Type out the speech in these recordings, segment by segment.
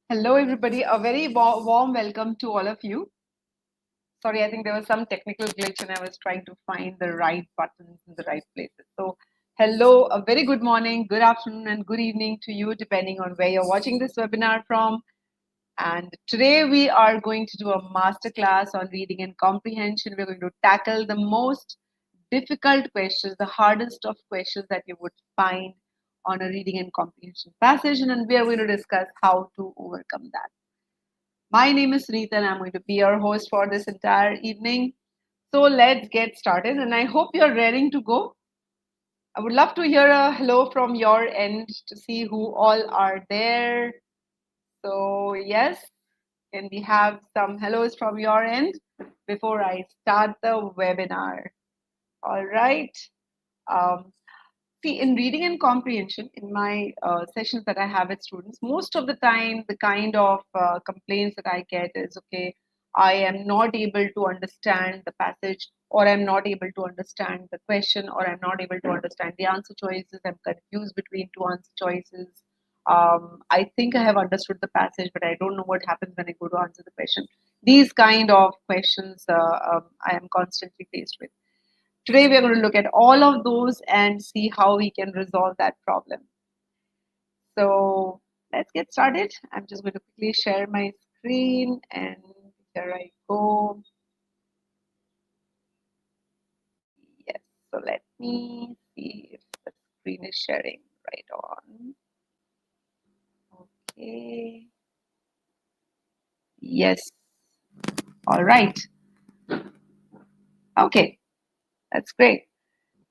Hello, everybody. A very warm welcome to all of you. Sorry, I think there was some technical glitch and I was trying to find the right buttons in the right places. So, hello, a very good morning, good afternoon, and good evening to you, depending on where you're watching this webinar from. And today we are going to do a masterclass on reading and comprehension. We're going to tackle the most difficult questions, the hardest of questions that you would find on a reading and comprehension passage, and we are going to discuss how to overcome that. My name is Sunita and I'm going to be your host for this entire evening. So let's get started, and I hope you're ready to go. I would love to hear a hello from your end to see who all are there. So, yes, can we have some hellos from your end before I start the webinar? All right. Um, See, in reading and comprehension, in my sessions that I have with students, most of the time, the kind of complaints that I get is, okay, I am not able to understand the passage, or I'm not able to understand the question, or I'm not able to understand the answer choices. I'm confused between two answer choices. I think I have understood the passage, but I don't know what happens when I go to answer the question. These kind of questions I am constantly faced with. Today, we are going to look at all of those and see how we can resolve that problem. So let's get started. I'm just going to quickly share my screen, and here I go. Yes, so let me see if the screen is sharing right on. Okay. Yes. All right. Okay, that's great.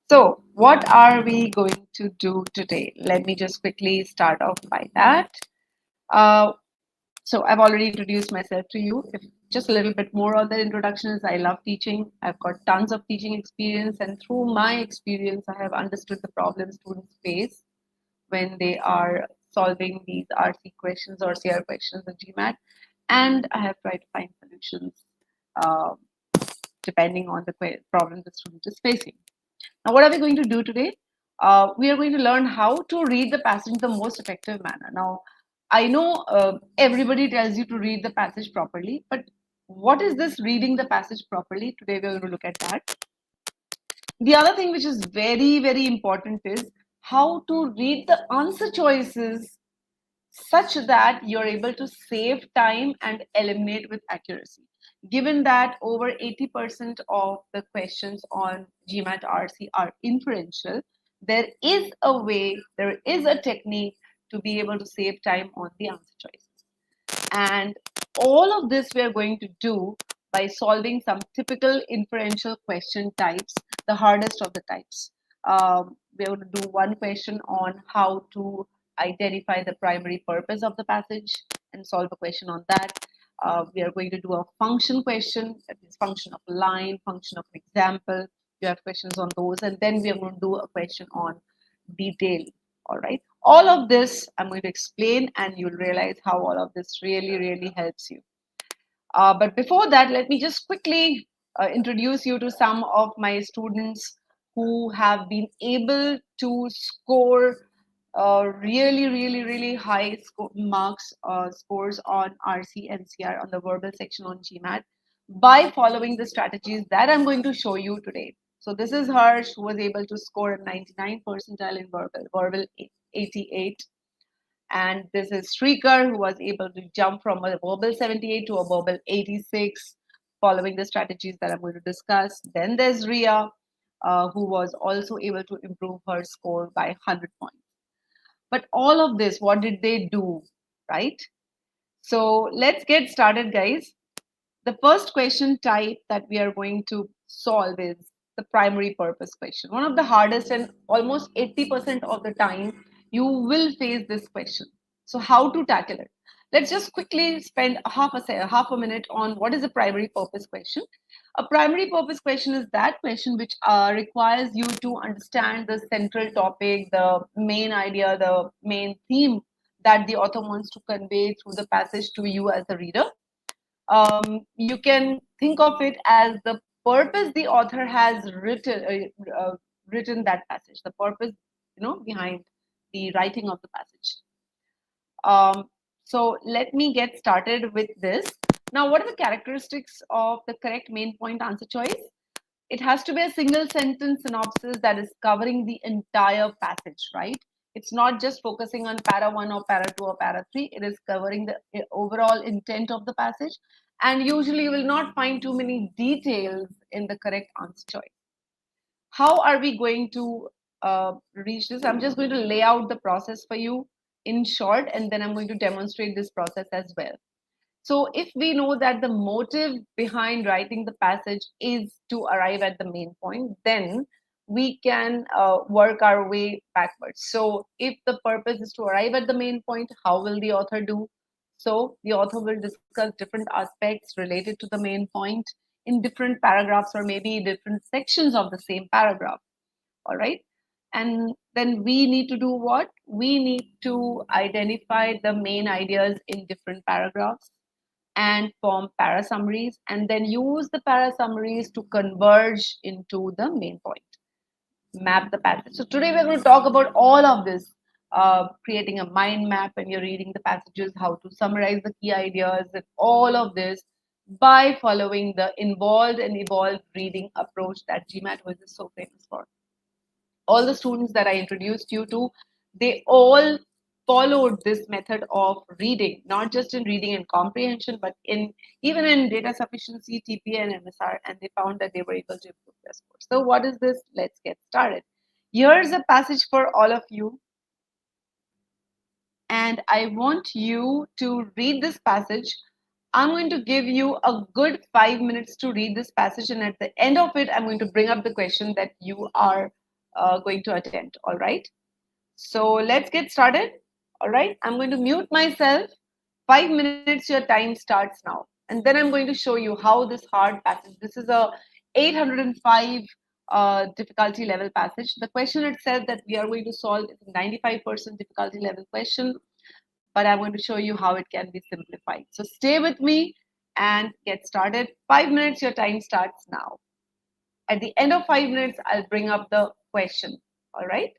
So, what are we going to do today? Let me just quickly start off by that. Uh, So I've already introduced myself to you. If just a little bit more on the introduction is I love teaching. I've got tons of teaching experience, and through my experience, I have understood the problems students face when they are solving these RC questions or CR questions in GMAT, and I have tried to find solutions uh, depending on the problem the student is facing. Now, what are we going to do today? We are going to learn how to read the passage in the most effective manner. Now, I know everybody tells you to read the passage properly, but what is this reading the passage properly? Today, we're going to look at that. The other thing which is very, very important is how to read the answer choices such that you're able to save time and eliminate with accuracy. Given that over 80% of the questions on GMAT RC are inferential, there is a way, there is a technique to be able to save time on the answer choices. And all of this we are going to do by solving some typical inferential question types, the hardest of the types. We're going to do one question on how to identify the primary purpose of the passage and solve a question on that. We are going to do a function question, that is function of line, function of example. You have questions on those, and then we are going to do a question on detail. All right. All of this I'm going to explain, and you'll realize how all of this really, really helps you. But before that, let me just quickly introduce you to some of my students who have been able to score really, really, really high marks scores on RC and CR on the verbal section on GMAT by following the strategies that I'm going to show you today. So this is Harsh, who was able to score a 99 percentile in verbal 88. And this is Shrikar, who was able to jump from a verbal 78 to a verbal 86, following the strategies that I'm going to discuss. Then there's Ria, who was also able to improve her score by 100 points. But all of this, what did they do, right? So let's get started, guys. The first question type that we are going to solve is the primary purpose question. One of the hardest, and almost 80% of the time, you will face this question. So how to tackle it? Let's just quickly spend half a minute on what is a primary purpose question. A primary purpose question is that question which requires you to understand the central topic, the main idea, the main theme that the author wants to convey through the passage to you as a reader. You can think of it as the purpose the author has written that passage, the purpose behind the writing of the passage. So let me get started with this. Now, what are the characteristics of the correct main point answer choice? It has to be a single sentence synopsis that is covering the entire passage, right? It's not just focusing on para 1 or para 2 or para 3. It is covering the overall intent of the passage. And usually you will not find too many details in the correct answer choice. How are we going to reach this? I'm just going to lay out the process for you in short, and then I'm going to demonstrate this process as well. So if we know that the motive behind writing the passage is to arrive at the main point, then we can work our way backwards. So if the purpose is to arrive at the main point, how will the author do? So the author will discuss different aspects related to the main point in different paragraphs or maybe different sections of the same paragraph. All right. And then we need to do what? We need to identify the main ideas in different paragraphs and form para summaries, and then use the para summaries to converge into the main point. Map the passage. So today we're going to talk about all of this, creating a mind map when you're reading the passages, how to summarize the key ideas, and all of this by following the involved and evolved reading approach that GMATWhiz is so famous for. All the students that I introduced you to, they all followed this method of reading, not just in reading and comprehension, but in even in data sufficiency, TPA, and MSR, and they found that they were able to improve their scores. So what is this? Let's get started. Here's a passage for all of you, and I want you to read this passage. I'm going to give you a good 5 minutes to read this passage, and at the end of it, I'm going to bring up the question that you are going to attempt. All right. So let's get started. All right. I'm going to mute myself. 5 minutes, your time starts now. And then I'm going to show you how this hard passage, this is a 805 difficulty level passage. The question itself that we are going to solve is a 95% difficulty level question, but I'm going to show you how it can be simplified. So stay with me and get started. 5 minutes, your time starts now. At the end of 5 minutes, I'll bring up the question. All right.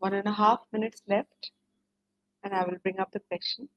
1.5 minutes left, and I will bring up the question.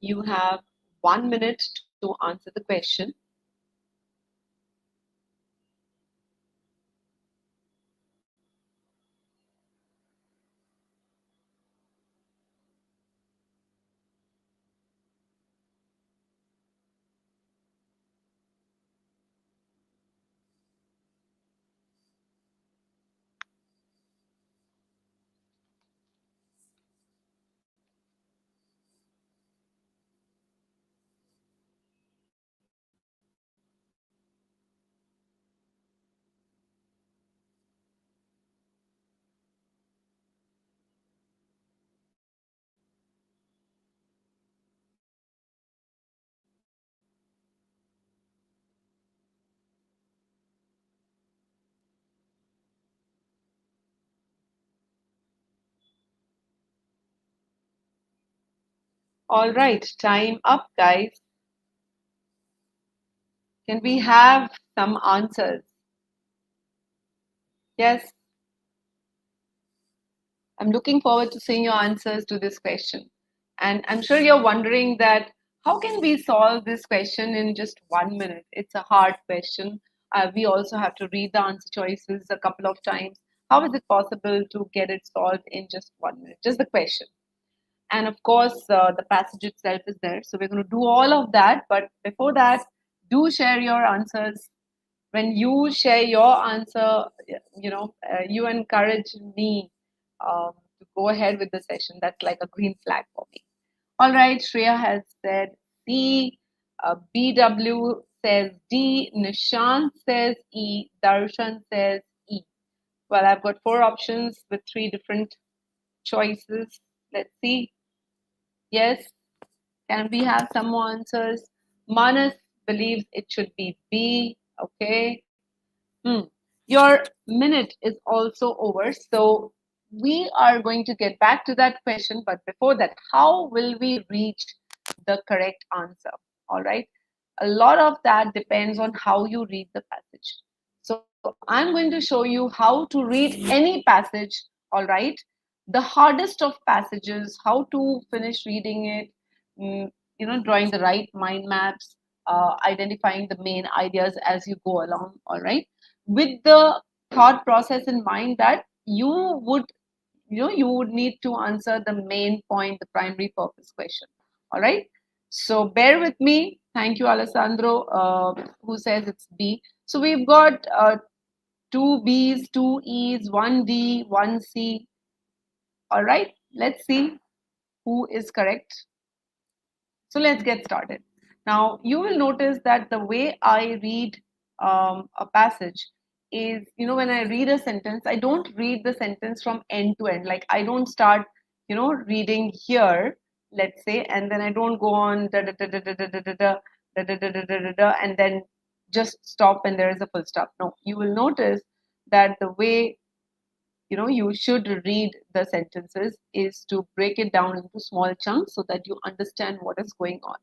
You have 1 minute to answer the question. All right, time up, guys. Can we have some answers? Yes, I'm looking forward to seeing your answers to this question. And I'm sure you're wondering that how can we solve this question in just 1 minute? It's a hard question. We also have to read the answer choices a couple of times. How is it possible to get it solved in just 1 minute? Just the question. And of course, the passage itself is there. So we're going to do all of that. But before that, do share your answers. When you share your answer, you encourage me to go ahead with the session. That's like a green flag for me. All right, Shreya has said C, BW says D, Nishant says E, Darshan says E. Well, I've got 4 options with 3 different choices. Let's see. Yes, can we have some more answers? Manas believes it should be B. Okay. Your minute is also over. So we are going to get back to that question. But before that, how will we reach the correct answer? All right. A lot of that depends on how you read the passage. So I'm going to show you how to read any passage. All right. The hardest of passages, how to finish reading it, drawing the right mind maps, identifying the main ideas as you go along. All right, with the thought process in mind that you would need to answer the main point, the primary purpose question. All right, so bear with me. Thank you, Alessandro, who says it's B. So we've got 2 B's, 2 E's, 1 D, 1 C. All right, let's see who is correct. So let's get started. Now, you will notice that the way I read a passage is, when I read a sentence, I don't read the sentence from end to end. Like, I don't start, reading here, let's say, and then I don't go on da da da da da da da da da da da da da da da da, and then just stop when there is a full stop. No, you will notice that the way you should read the sentences is to break it down into small chunks so that you understand what is going on.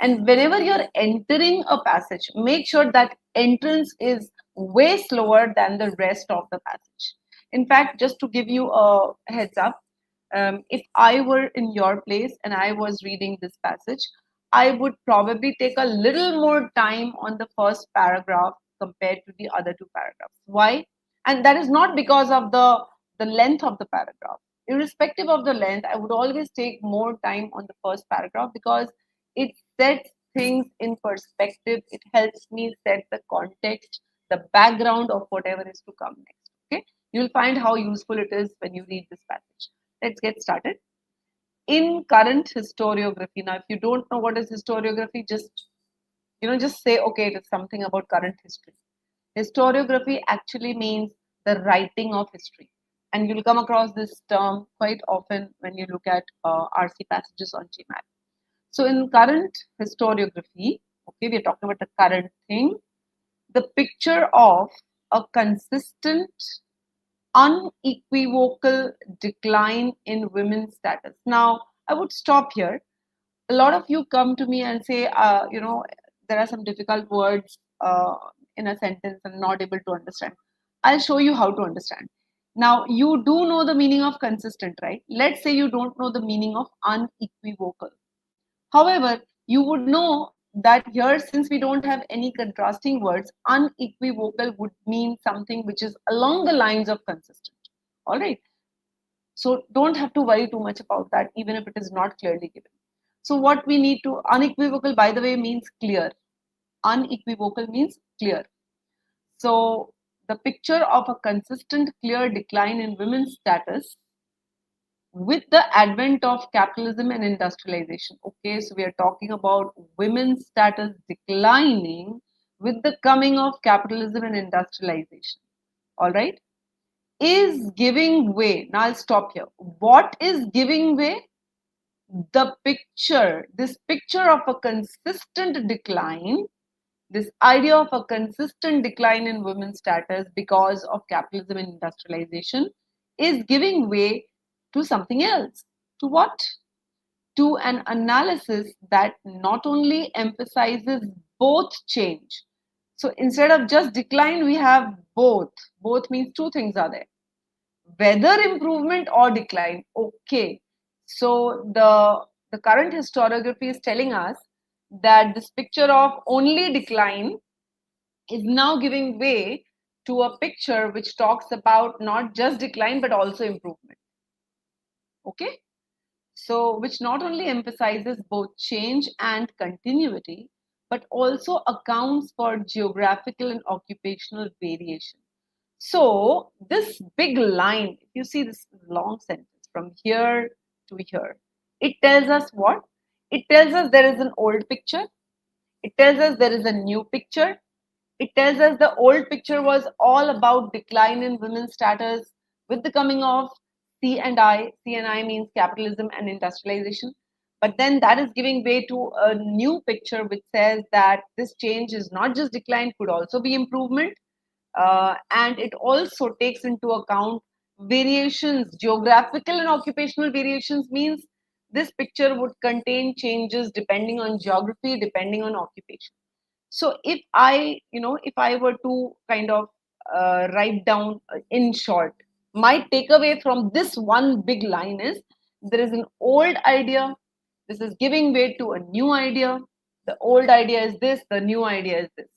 And whenever you're entering a passage, make sure that entrance is way slower than the rest of the passage. In fact, just to give you a heads up, if I were in your place and I was reading this passage, I would probably take a little more time on the first paragraph compared to the other two paragraphs. Why? And that is not because of the length of the paragraph. Irrespective of the length, I would always take more time on the first paragraph because it sets things in perspective. It helps me set the context, the background of whatever is to come next. Okay, you'll find how useful it is when you read this passage. Let's get started. In current historiography, now if you don't know what is historiography, just say okay, it is something about current history. Historiography actually means the writing of history, and you'll come across this term quite often when you look at RC passages on GMAT. So in current historiography, okay, we're talking about the current thing, the picture of a consistent, unequivocal decline in women's status. Now, I would stop here. A lot of you come to me and say, there are some difficult words in a sentence and not able to understand. I'll show you how to understand. Now, you do know the meaning of consistent, right? Let's say you don't know the meaning of unequivocal. However, you would know that here, since we don't have any contrasting words, unequivocal would mean something which is along the lines of consistent. All right. So don't have to worry too much about that, even if it is not clearly given. So what we need to, unequivocal, by the way, means clear. Unequivocal means clear. So the picture of a consistent, clear decline in women's status with the advent of capitalism and industrialization. Okay, so we are talking about women's status declining with the coming of capitalism and industrialization. All right, is giving way. Now I'll stop here. What is giving way? This picture of a consistent decline, this idea of a consistent decline in women's status because of capitalism and industrialization is giving way to something else. To what? To an analysis that not only emphasizes both change. So instead of just decline, we have both. Both means two things are there. Whether improvement or decline. Okay. So the current historiography is telling us that this picture of only decline is now giving way to a picture which talks about not just decline but also improvement. Okay, so which not only emphasizes both change and continuity but also accounts for geographical and occupational variation. So this big line, if you see this long sentence from here to here, it tells us what? It tells us there is an old picture. It tells us there is a new picture. It tells us the old picture was all about decline in women's status with the coming of C&I. C&I means capitalism and industrialization. But then that is giving way to a new picture which says that this change is not just decline, could also be improvement. And it also takes into account variations, geographical and occupational variations means this picture would contain changes depending on geography, depending on occupation. So if I were to kind of write down in short, my takeaway from this one big line is there is an old idea. This is giving way to a new idea. The old idea is this, the new idea is this.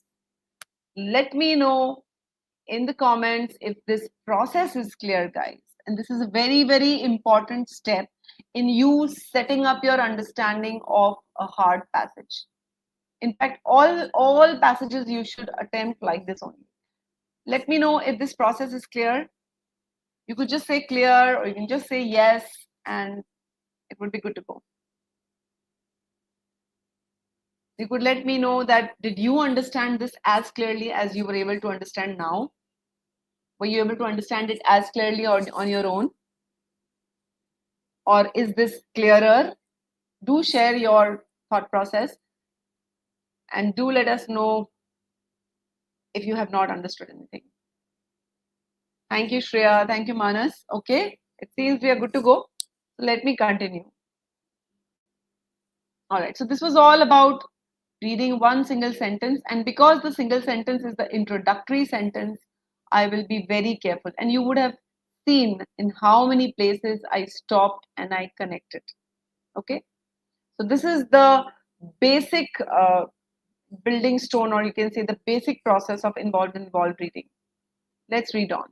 Let me know in the comments if this process is clear, guys. And this is a very, very important step in you setting up your understanding of a hard passage. In fact, all passages you should attempt like this only. Let me know if this process is clear. You could just say clear or you can just say yes and it would be good to go. You could let me know that did you understand this as clearly as you were able to understand now? Were you able to understand it as clearly or on your own? Or is this clearer? Do share your thought process and do let us know if you have not understood anything. Thank you, Shreya. Thank you, Manas. Okay, it seems we are good to go. So let me continue. All right, so this was all about reading one single sentence, and because the single sentence is the introductory sentence, I will be very careful. And you would have seen in how many places I stopped and I connected. Okay, so this is the basic building stone, or you can say the basic process of involved reading. Let's read on.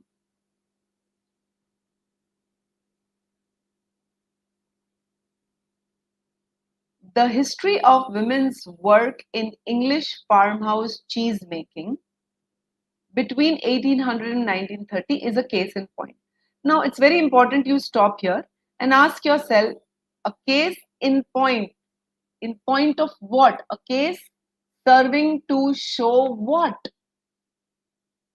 The history of women's work in English farmhouse cheese making between 1800 and 1930 is a case in point. Now, it's very important you stop here and ask yourself, a case in point of what? A case serving to show what?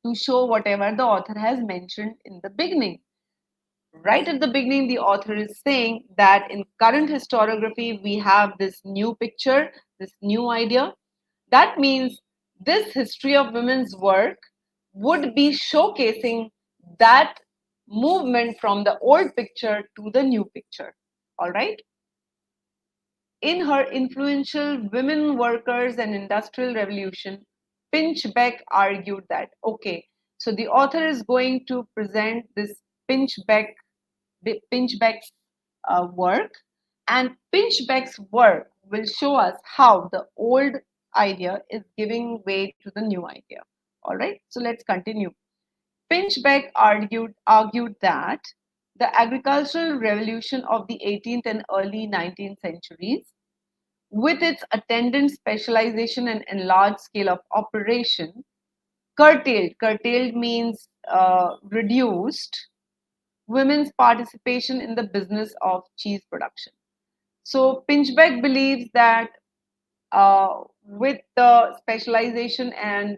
To show whatever the author has mentioned in the beginning. Right at the beginning, the author is saying that in current historiography, we have this new picture, this new idea. That means this history of women's work would be showcasing that movement from the old picture to the new picture. All right. In her influential Women Workers and Industrial Revolution, Pinchbeck argued that, okay, so the author is going to present this Pinchbeck's work, and Pinchbeck's work will show us how the old idea is giving way to the new idea. All right, so let's continue. Pinchbeck argued that the agricultural revolution of the 18th and early 19th centuries, with its attendant specialization and enlarged scale of operation, curtailed means reduced women's participation in the business of cheese production. So Pinchbeck believes that with the specialization and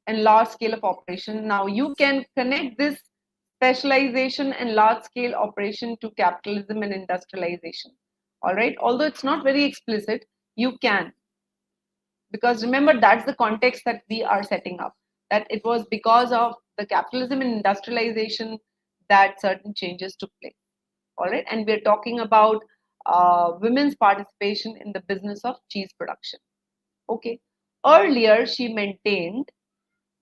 large scale of operation, now you can connect this specialization and large scale operation to capitalism and industrialization. All right, although it's not very explicit, you can, because remember that's the context that we are setting up, that it was because of the capitalism and industrialization that certain changes took place. All right, and we're talking about women's participation in the business of cheese production. Okay, earlier she maintained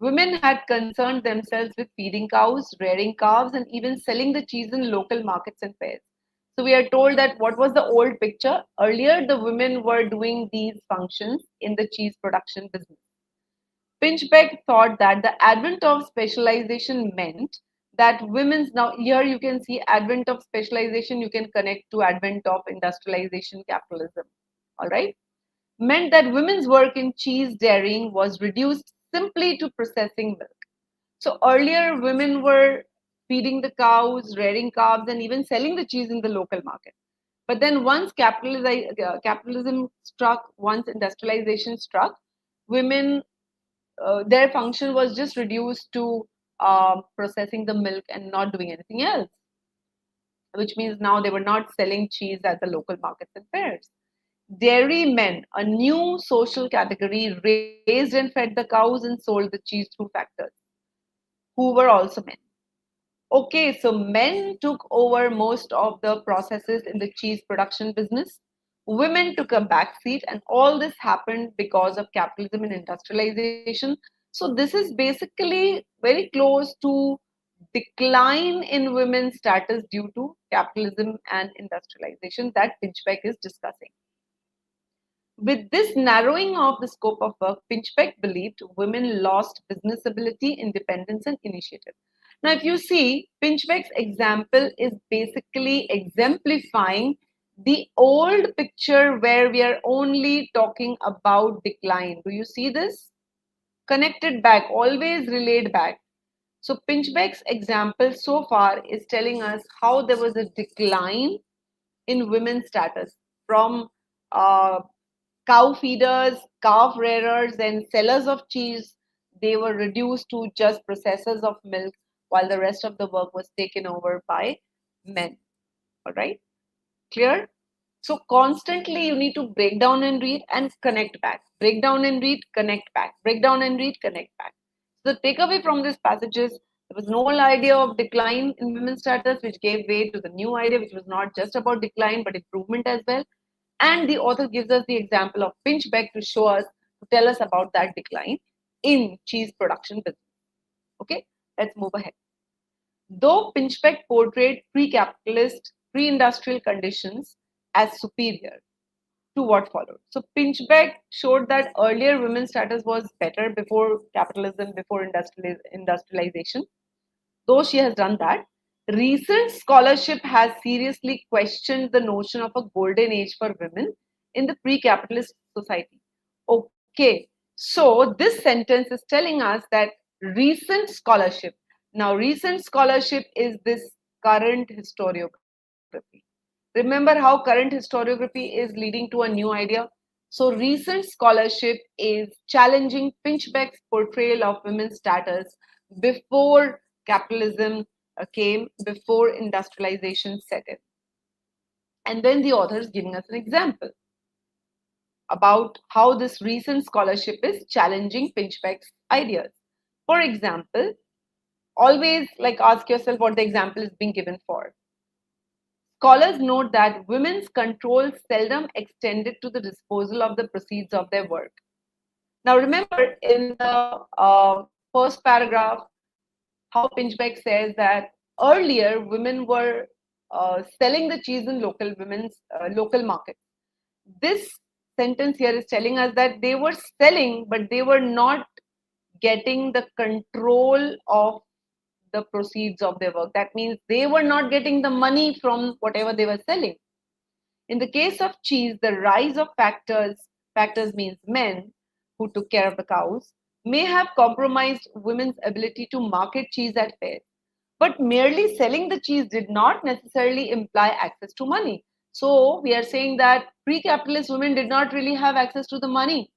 women had concerned themselves with feeding cows, rearing calves, and even selling the cheese in local markets and fairs. So we are told that what was the old picture? Earlier, the women were doing these functions in the cheese production business. Pinchbeck thought that the advent of specialization meant that women's, now here you can see advent of specialization, you can connect to advent of industrialization, capitalism, all right, meant that women's work in cheese dairying was reduced simply to processing milk. So earlier women were feeding the cows, rearing calves, and even selling the cheese in the local market. But then once capitalism struck, once industrialization struck, women, their function was just reduced to processing the milk and not doing anything else, which means now they were not selling cheese at the local markets and fairs. Dairy men, a new social category, raised and fed the cows and sold the cheese through factors, who were also men. Okay, so men took over most of the processes in the cheese production business. Women took a back seat, and all this happened because of capitalism and industrialization. So this is basically very close to decline in women's status due to capitalism and industrialization that Pinchbeck is discussing. With this narrowing of the scope of work, Pinchbeck believed women lost business ability, independence, and initiative. Now, if you see, Pinchbeck's example is basically exemplifying the old picture where we are only talking about decline. Do you see this? Connected back, always relayed back. So, Pinchbeck's example so far is telling us how there was a decline in women's status from cow feeders, calf rearers, and sellers of cheese. They were reduced to just processors of milk, while the rest of the work was taken over by men. All right, clear? So constantly you need to break down and read and connect back. Break down and read, connect back. Break down and read, connect back. So the takeaway from this passage is there was no idea of decline in women's status, which gave way to the new idea, which was not just about decline but improvement as well. And the author gives us the example of pinchbeck to tell us about that decline in cheese production business. Okay, let's move ahead. Though pinchbeck portrayed pre-capitalist, pre-industrial conditions as superior to what followed. So pinchbeck showed that earlier women's status was better before capitalism, before industrialization. Though she has done that, recent scholarship has seriously questioned the notion of a golden age for women in the pre-capitalist society. Okay, so this sentence is telling us that recent scholarship. Now, recent scholarship is this current historiography. Remember how current historiography is leading to a new idea? So, recent scholarship is challenging Pinchbeck's portrayal of women's status before capitalism came, before industrialization set in. And then the author is giving us an example about how this recent scholarship is challenging Pinchbeck's ideas. For example, always like ask yourself what the example is being given for. Scholars note that women's control seldom extended to the disposal of the proceeds of their work. Now, remember in the first paragraph, how Pinchbeck says that earlier women were selling the cheese in local markets. This sentence here is telling us that they were selling, but they were not getting the control of the proceeds of their work. That means they were not getting the money from whatever they were selling. In the case of cheese, the rise of factors means men who took care of the cows, may have compromised women's ability to market cheese at fairs. But merely selling the cheese did not necessarily imply access to money. So we are saying that pre-capitalist women did not really have access to the money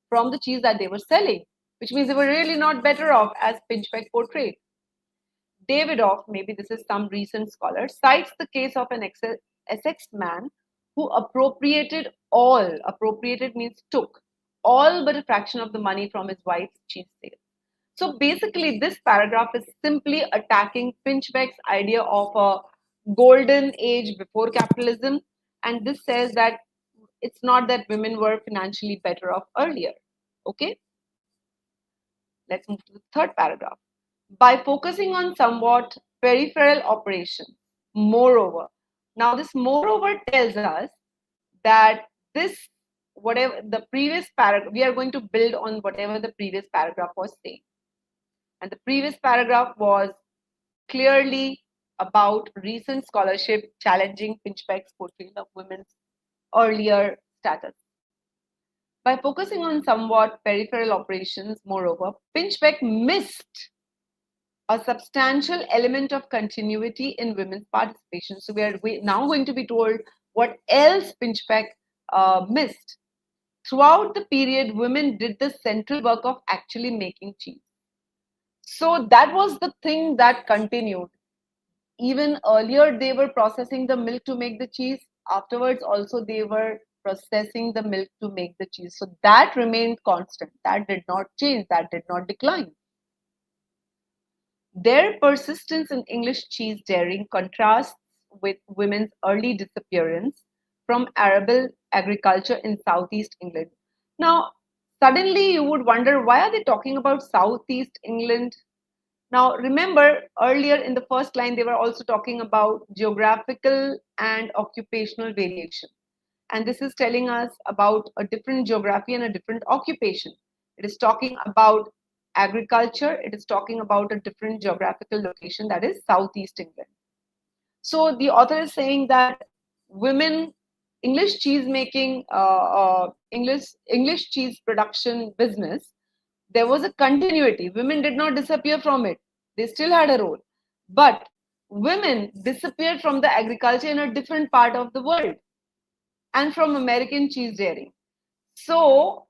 from the cheese that they were selling, which means they were really not better off as Pinchbeck portrayed. Davidoff, maybe this is some recent scholar, cites the case of an Essex man who appropriated means took, all but a fraction of the money from his wife's cheese sale. So basically, this paragraph is simply attacking Pinchbeck's idea of a golden age before capitalism. And this says that it's not that women were financially better off earlier. Okay? Let's move to the third paragraph. By focusing on somewhat peripheral operations, moreover. Now, this moreover tells us that this, whatever the previous paragraph, we are going to build on whatever the previous paragraph was saying. And the previous paragraph was clearly about recent scholarship challenging Pinchbeck's portrayal of women's earlier status. By focusing on somewhat peripheral operations, moreover, Pinchbeck missed a substantial element of continuity in women's participation. So we are now going to be told what else Pinchbeck missed. Throughout the period, women did the central work of actually making cheese. So that was the thing that continued. Even earlier, they were processing the milk to make the cheese. Afterwards, also, they were processing the milk to make the cheese. So that remained constant. That did not change. That did not decline. Their persistence in English cheese dairying contrasts with women's early disappearance from arable agriculture in southeast England. Now, suddenly you would wonder, why are they talking about southeast England? Now, remember earlier in the first line, they were also talking about geographical and occupational variation. And this is telling us about a different geography and a different occupation. It is talking about agriculture. It is talking about a different geographical location, that is southeast England. So the author is saying that women, English cheese making, English cheese production business, there was a continuity. Women did not disappear from it. They still had a role. But women disappeared from the agriculture in a different part of the world and from American cheese dairying. So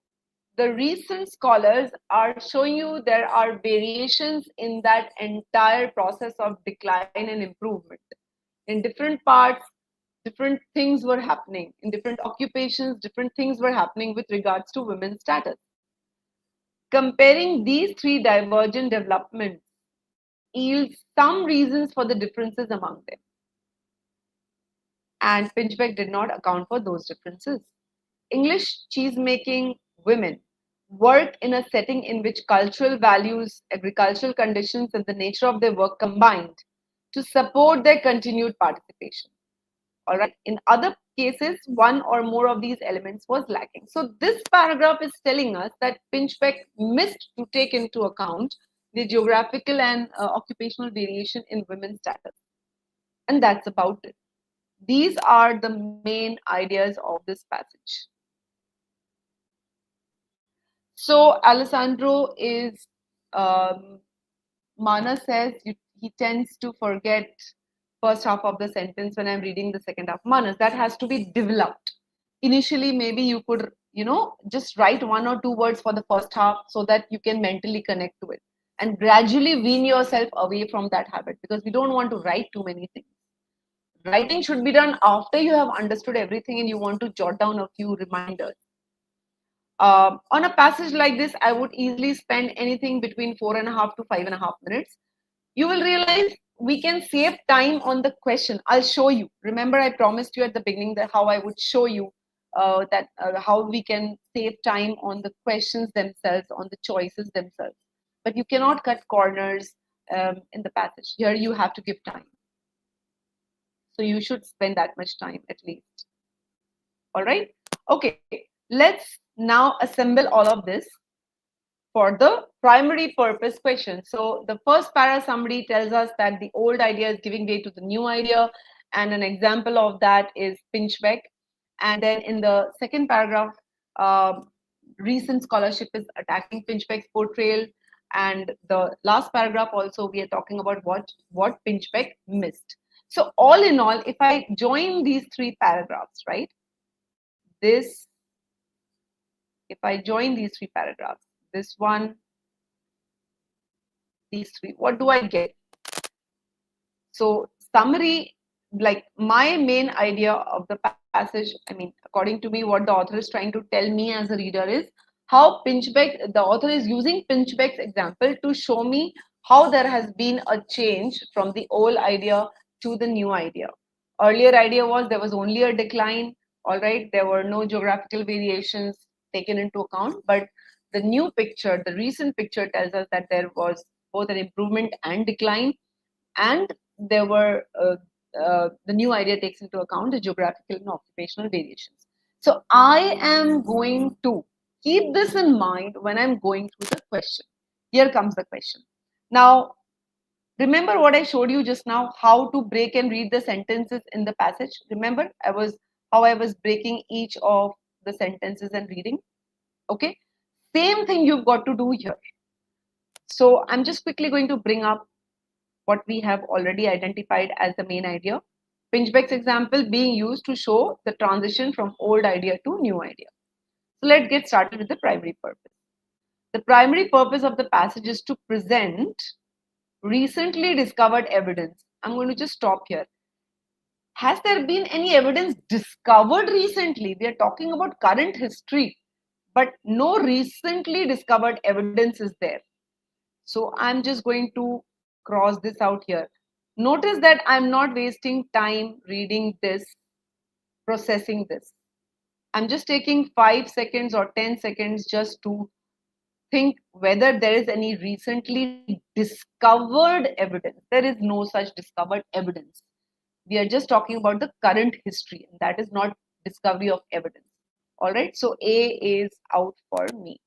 the recent scholars are showing you there are variations in that entire process of decline and improvement. In different parts, different things were happening. In different occupations, different things were happening with regards to women's status. Comparing these three divergent developments yields some reasons for the differences among them. and Pinchbeck did not account for those differences. English cheesemaking women work in a setting in which cultural values, agricultural conditions, and the nature of their work combined to support their continued participation. All right. In other cases, one or more of these elements was lacking. So this paragraph is telling us that Pinchbeck missed to take into account the geographical and occupational variation in women's status. And that's about it. These are the main ideas of this passage. So Alessandro is, Mana says he tends to forget first half of the sentence when I'm reading the second half. Manas, that has to be developed. Initially, maybe you could, just write one or two words for the first half so that you can mentally connect to it. And gradually wean yourself away from that habit, because we don't want to write too many things. Writing should be done after you have understood everything and you want to jot down a few reminders. On a passage like this, I would easily spend anything between 4.5 to 5.5 minutes. You will realize we can save time on the question. I'll show you. Remember, I promised you at the beginning that how I would show you how we can save time on the questions themselves, on the choices themselves. But you cannot cut corners in the passage. Here you have to give time. So you should spend that much time at least. All right. Okay. Let's now assemble all of this for the primary purpose question. So the first para summary tells us that the old idea is giving way to the new idea, and an example of that is Pinchbeck. And then in the second paragraph, recent scholarship is attacking Pinchbeck's portrayal. And the last paragraph also, we are talking about what Pinchbeck missed. So all in all, if I join these three paragraphs, right? If I join these three paragraphs, this one, these three, what do I get? So summary, like my main idea of the passage, according to me, what the author is trying to tell me as a reader is how Pinchbeck, the author is using Pinchbeck's example to show me how there has been a change from the old idea to the new idea. Earlier idea was there was only a decline, all right, there were no geographical variations taken into account, but the new picture, the recent picture tells us that there was both an improvement and decline, and there were the new idea takes into account the geographical and occupational variations. So I am going to keep this in mind when I'm going through the question. Here comes the question. Now, remember what I showed you just now, how to break and read the sentences in the passage? Remember how I was breaking each of the sentences and reading? Okay, same thing you've got to do here. So I'm just quickly going to bring up what we have already identified as the main idea. Pinchbeck's example being used to show the transition from old idea to new idea. So let's get started with the primary purpose. The primary purpose of the passage is to present recently discovered evidence. I'm going to just stop here. Has there been any evidence discovered recently? We are talking about current history, but no recently discovered evidence is there. So I'm just going to cross this out here. Notice that I'm not wasting time reading this, processing this. I'm just taking 5 seconds or 10 seconds just to think whether there is any recently discovered evidence. There is no such discovered evidence. We are just talking about the current history, and that is not discovery of evidence. All right, so A is out for me.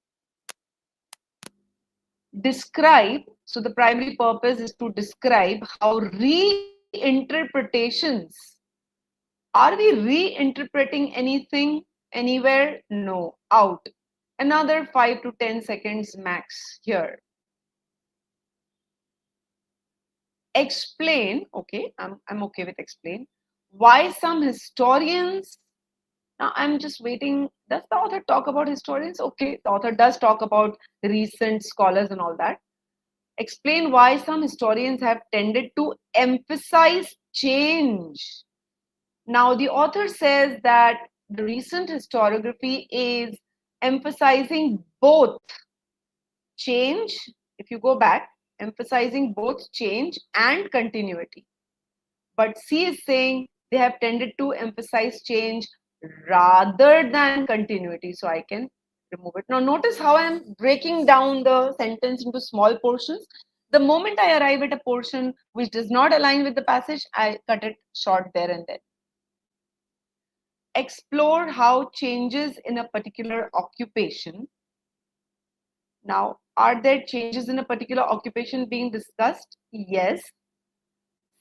Describe, so the primary purpose is to describe how reinterpretations, are we reinterpreting anything anywhere? No, out. Another 5 to 10 seconds max here. Explain, okay, I'm okay with explain, why some historians, now I'm just waiting, does the author talk about historians? Okay, the author does talk about recent scholars and all that. Explain why some historians have tended to emphasize change. Now the author says that the recent historiography is emphasizing both change, if you go back, emphasizing both change and continuity. But C is saying they have tended to emphasize change rather than continuity. So I can remove it. Now notice how I'm breaking down the sentence into small portions. The moment I arrive at a portion which does not align with the passage, I cut it short there and then. Explore how changes in a particular occupation. Now, are there changes in a particular occupation being discussed? Yes.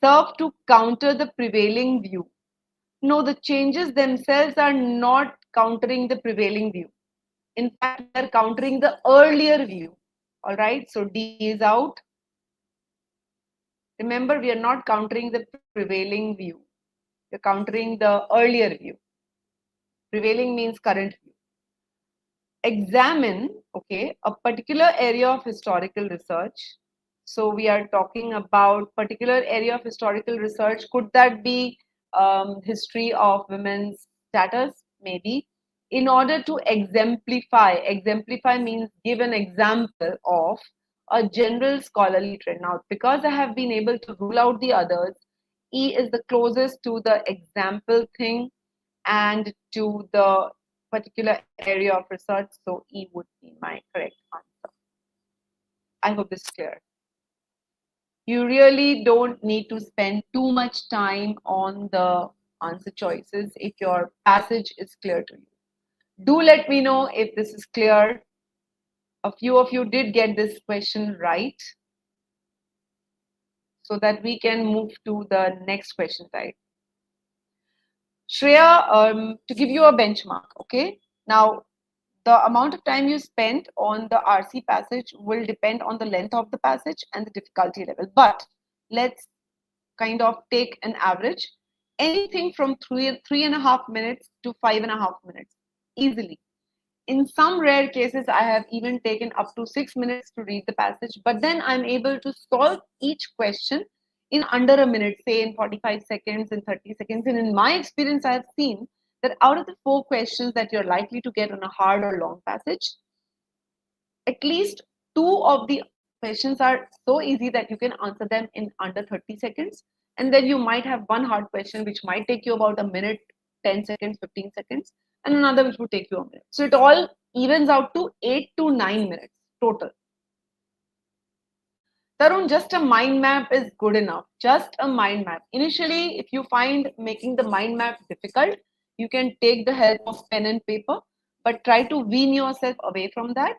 Serve to counter the prevailing view. No, the changes themselves are not countering the prevailing view. In fact, we are countering the earlier view. All right, so D is out. Remember, we are not countering the prevailing view. We're countering the earlier view. Prevailing means current view. Examine, okay, a particular area of historical research. So we are talking about particular area of historical research. Could that be history of women's status? Maybe. In order to exemplify means give an example of a general scholarly trend. Now, because I have been able to rule out the others, E is the closest to the example thing and to the particular area of research. So E would be my correct answer. I hope this is clear. You really don't need to spend too much time on the answer choices if your passage is clear to you. Do let me know if this is clear. A few of you did get this question right, so that we can move to the next question type. Shreya, to give you a benchmark, okay? Now, the amount of time you spent on the RC passage will depend on the length of the passage and the difficulty level. But let's kind of take an average. Anything from 3.5 minutes to 5.5 minutes, easily. In some rare cases, I have even taken up to 6 minutes to read the passage, but then I'm able to solve each question in under a minute, say in 45 seconds, in 30 seconds. And in my experience, I have seen that out of the 4 questions that you're likely to get on a hard or long passage, at least 2 of the questions are so easy that you can answer them in under 30 seconds. And then you might have one hard question which might take you about a minute, 10 seconds, 15 seconds, and another which would take you a minute. So it all evens out to 8 to 9 minutes total. Tarun, just a mind map is good enough. Just a mind map. Initially, if you find making the mind map difficult, you can take the help of pen and paper, but try to wean yourself away from that.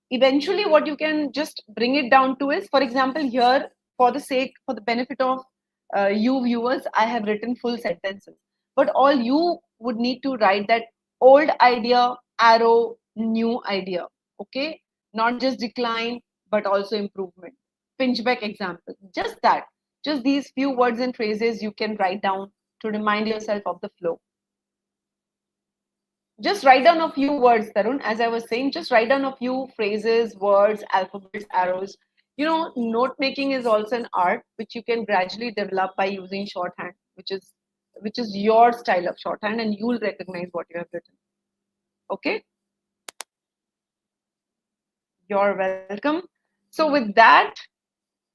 Eventually, what you can just bring it down to is, for example, here, for the benefit of you viewers, I have written full sentences. But all you would need to write that old idea, arrow, new idea. Okay? Not just decline, but also improvement. Pinchback example. Just that. Just these few words and phrases you can write down to remind yourself of the flow. Just write down a few words, Tarun. As I was saying, just write down a few phrases, words, alphabets, arrows. You know, note making is also an art which you can gradually develop by using shorthand, which is your style of shorthand, and you'll recognize what you have written. Okay? You're welcome. So with that,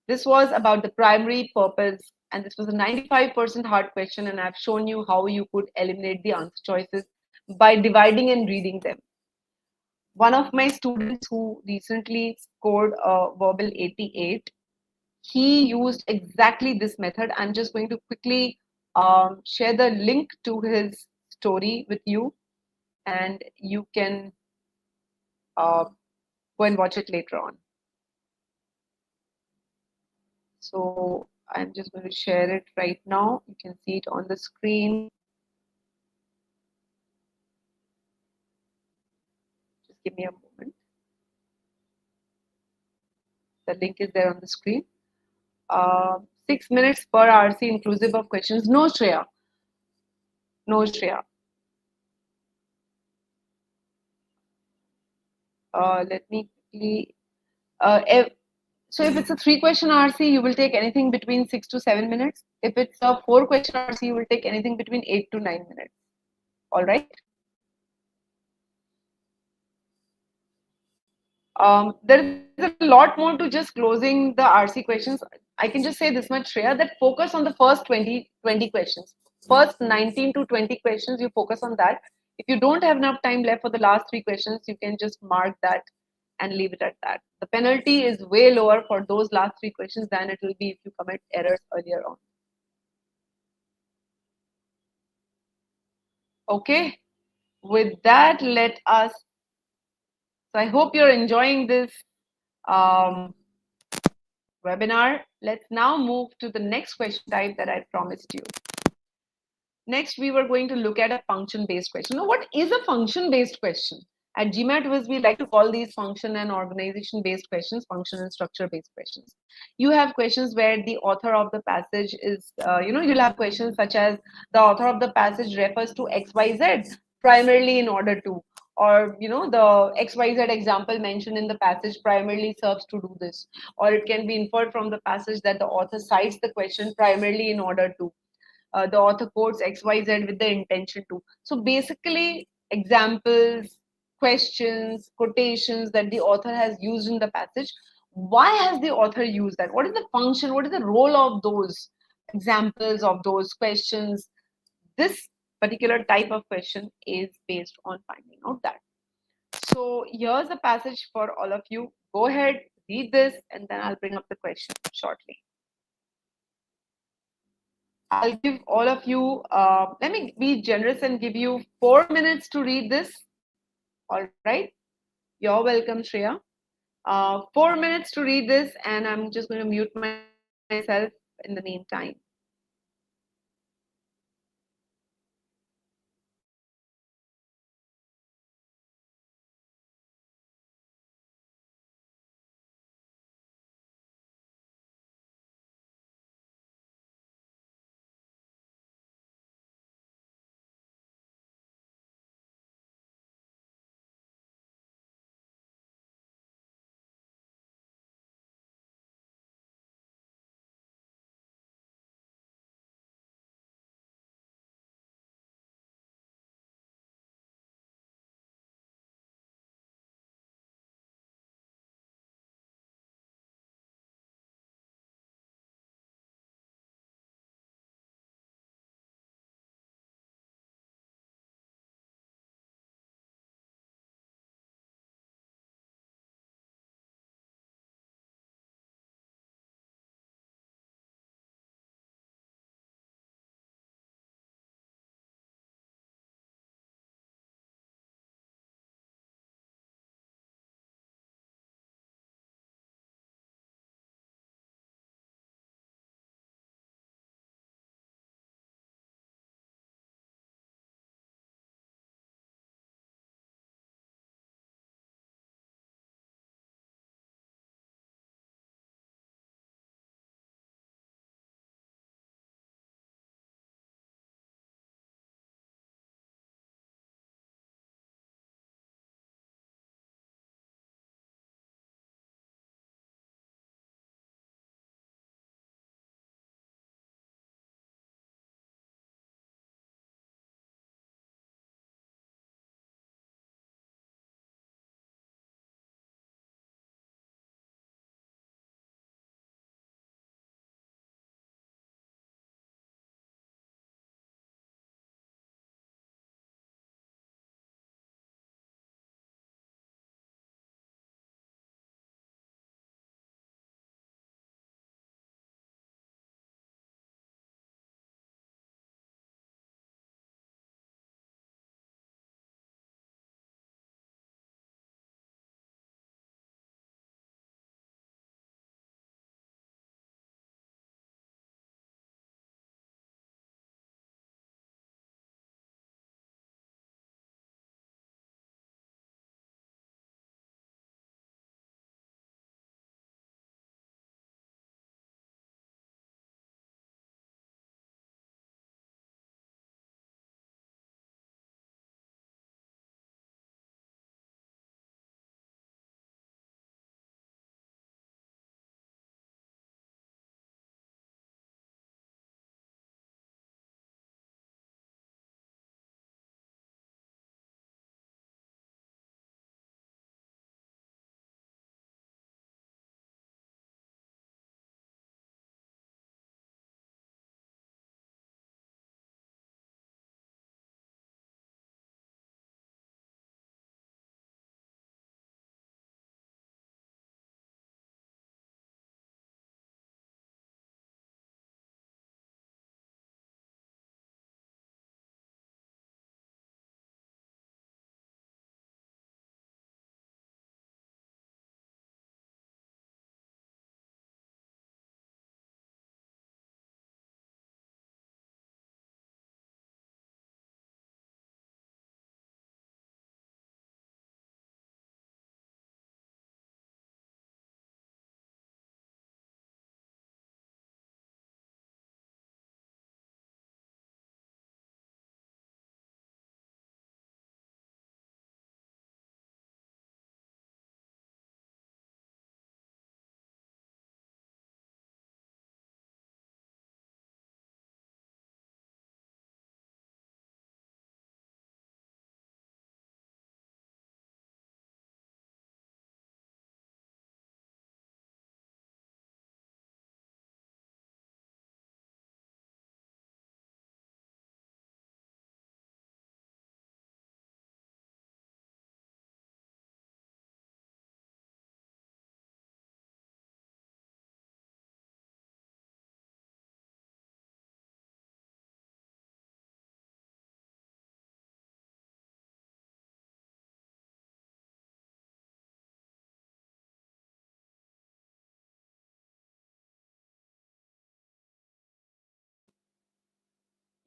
this was about the primary purpose, and this was a 95% hard question, and I've shown you how you could eliminate the answer choices by dividing and reading them. One of my students who recently scored a verbal 88, he used exactly this method. I'm just going to quickly share the link to his story with you, and you can go and watch it later on. So I'm just going to share it right now. You can see it on the screen. Just give me a moment. The link is there on the screen. 6 minutes per RC inclusive of questions. No, Shreya. No, Shreya. Let me quickly. So if it's a 3-question RC, you will take anything between 6 to 7 minutes. If it's a 4-question RC, you will take anything between 8 to 9 minutes. All right. There is a lot more to just closing the RC questions. I can just say this much, Shreya, that focus on the first 20 questions. first 19 to 20 questions, you focus on that. If you don't have enough time left for the last 3 questions, you can just mark that and leave it at that. The penalty is way lower for those last 3 questions than it will be if you commit errors earlier on. Okay, with that, let us. So I hope you're enjoying this um, webinar. Let's now move to the next question type that I promised you. Next, we were going to look at a function-based question. Now, what is a function-based question? At GMATWhiz, we like to call these function and organization-based questions, function and structure-based questions. You have questions where the author of the passage is, you'll have questions such as the author of the passage refers to XYZ primarily in order to, or, the XYZ example mentioned in the passage primarily serves to do this. Or it can be inferred from the passage that the author cites the question primarily in order to. The author quotes XYZ with the intention to. So basically, examples, questions, quotations that the author has used in the passage. Why has the author used that? What is the function? What is the role of those examples, of those questions? This particular type of question is based on finding out that. So here's a passage for all of you. Go ahead, read this, and then I'll bring up the question shortly. I'll give all of you, let me be generous and give you 4 minutes to read this. All right. You're welcome, Shreya. 4 minutes to read this, and I'm just going to mute myself in the meantime.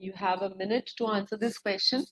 You have a minute to answer this question.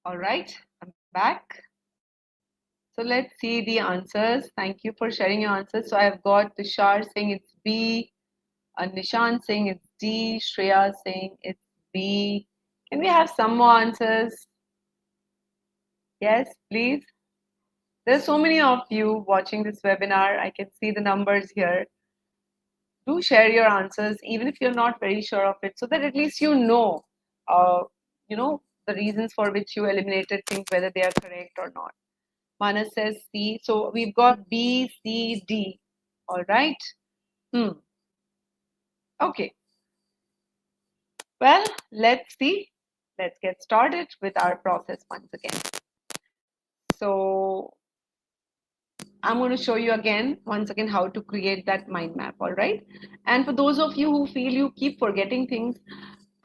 All right, I'm back. So let's see the answers. Thank you for sharing your answers. So I've got Tushar saying it's B, Nishant saying it's D, Shreya saying it's B. Can we have some more answers? Yes, please. There's so many of you watching this webinar. I can see the numbers here. Do share your answers, even if you're not very sure of it, so that at least uh, you know, the reasons for which you eliminated things, whether they are correct or not. Manas says C. So we've got B, C, D. All right. Okay. Well, let's see. Let's get started with our process once again. So I'm going to show you once again, how to create that mind map. All right. And for those of you who feel you keep forgetting things,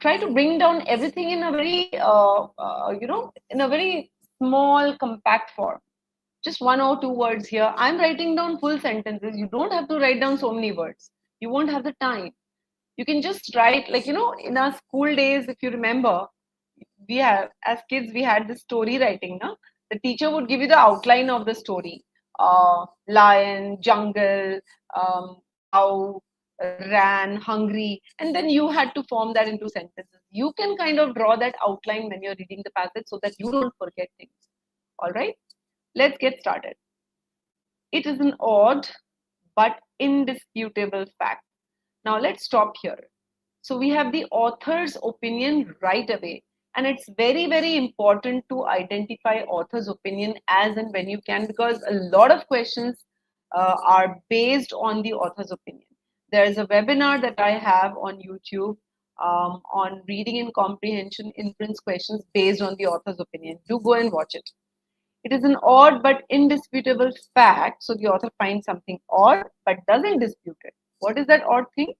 try to bring down everything in a very, in a very small, compact form. Just 1 or 2 words here. I'm writing down full sentences. You don't have to write down so many words. You won't have the time. You can just write, like, in our school days, if you remember, as kids, we had this story writing. No? The teacher would give you the outline of the story. Lion, jungle, cow, ran, hungry, and then you had to form that into sentences. You can kind of draw that outline when you're reading the passage so that you don't forget things. All right, let's get started. It is an odd but indisputable fact. Now let's stop here. So we have the author's opinion right away. And it's very, very important to identify author's opinion as and when you can, because a lot of questions are based on the author's opinion. There is a webinar that I have on YouTube on reading and comprehension inference questions based on the author's opinion. Do go and watch it. It is an odd but indisputable fact. So the author finds something odd but doesn't dispute it. What is that odd thing?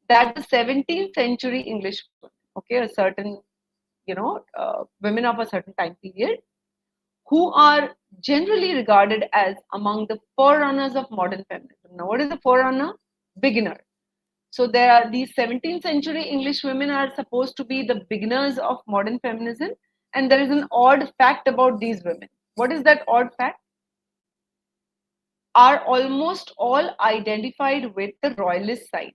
That the 17th century English women, okay, a certain, women of a certain time period, who are generally regarded as among the forerunners of modern feminism. Now, what is a forerunner? Beginner. So there are these 17th century English women are supposed to be the beginners of modern feminism, and there is an odd fact about these women. What is that odd fact? Are almost all identified with the royalist side.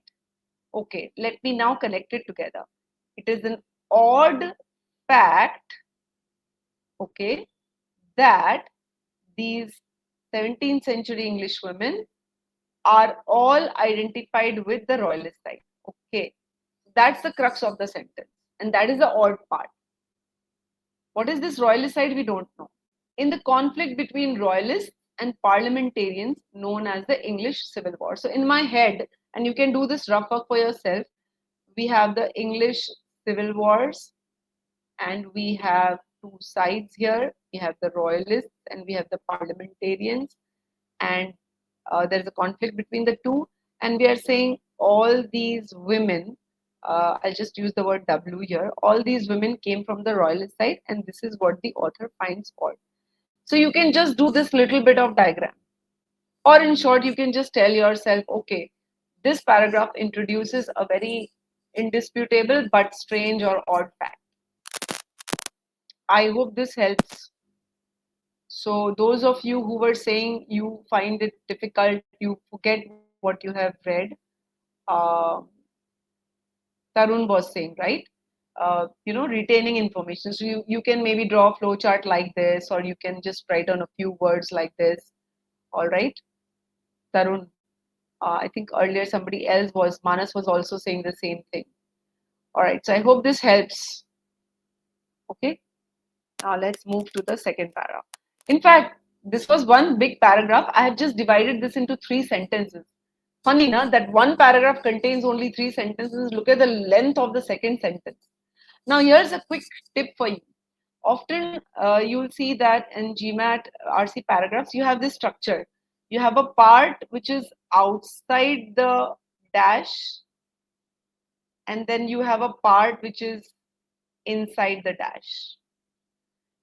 Okay, let me now connect it together. It is an odd fact, okay, that these 17th century English women are all identified with the royalist side. Okay, that's the crux of the sentence. And that is the odd part. What is this royalist side? We don't know. In the conflict between royalists and parliamentarians known as the English Civil War. So in my head, and you can do this rough work for yourself, we have the English Civil Wars, and we have two sides here. We have the royalists and we have the parliamentarians, and there's a conflict between the two. And we are saying all these women, I'll just use the word W here, all these women came from the royalist side, and this is what the author finds odd. So you can just do this little bit of diagram. Or in short, you can just tell yourself, okay, this paragraph introduces a very indisputable but strange or odd fact. I hope this helps. So those of you who were saying you find it difficult, you forget what you have read, uh, Tarun was saying, right? Retaining information. So you can maybe draw a flow chart like this, or you can just write on a few words like this. All right, Tarun. I think earlier somebody else was, Manas was also saying the same thing. All right, so I hope this helps. Okay, now let's move to the second paragraph. In fact, this was one big paragraph. I have just divided this into 3 sentences. Funny, na, that one paragraph contains only 3 sentences. Look at the length of the second sentence. Now, here's a quick tip for you. Often you'll see that in GMAT RC paragraphs, you have this structure. You have a part which is outside the dash, and then you have a part which is inside the dash.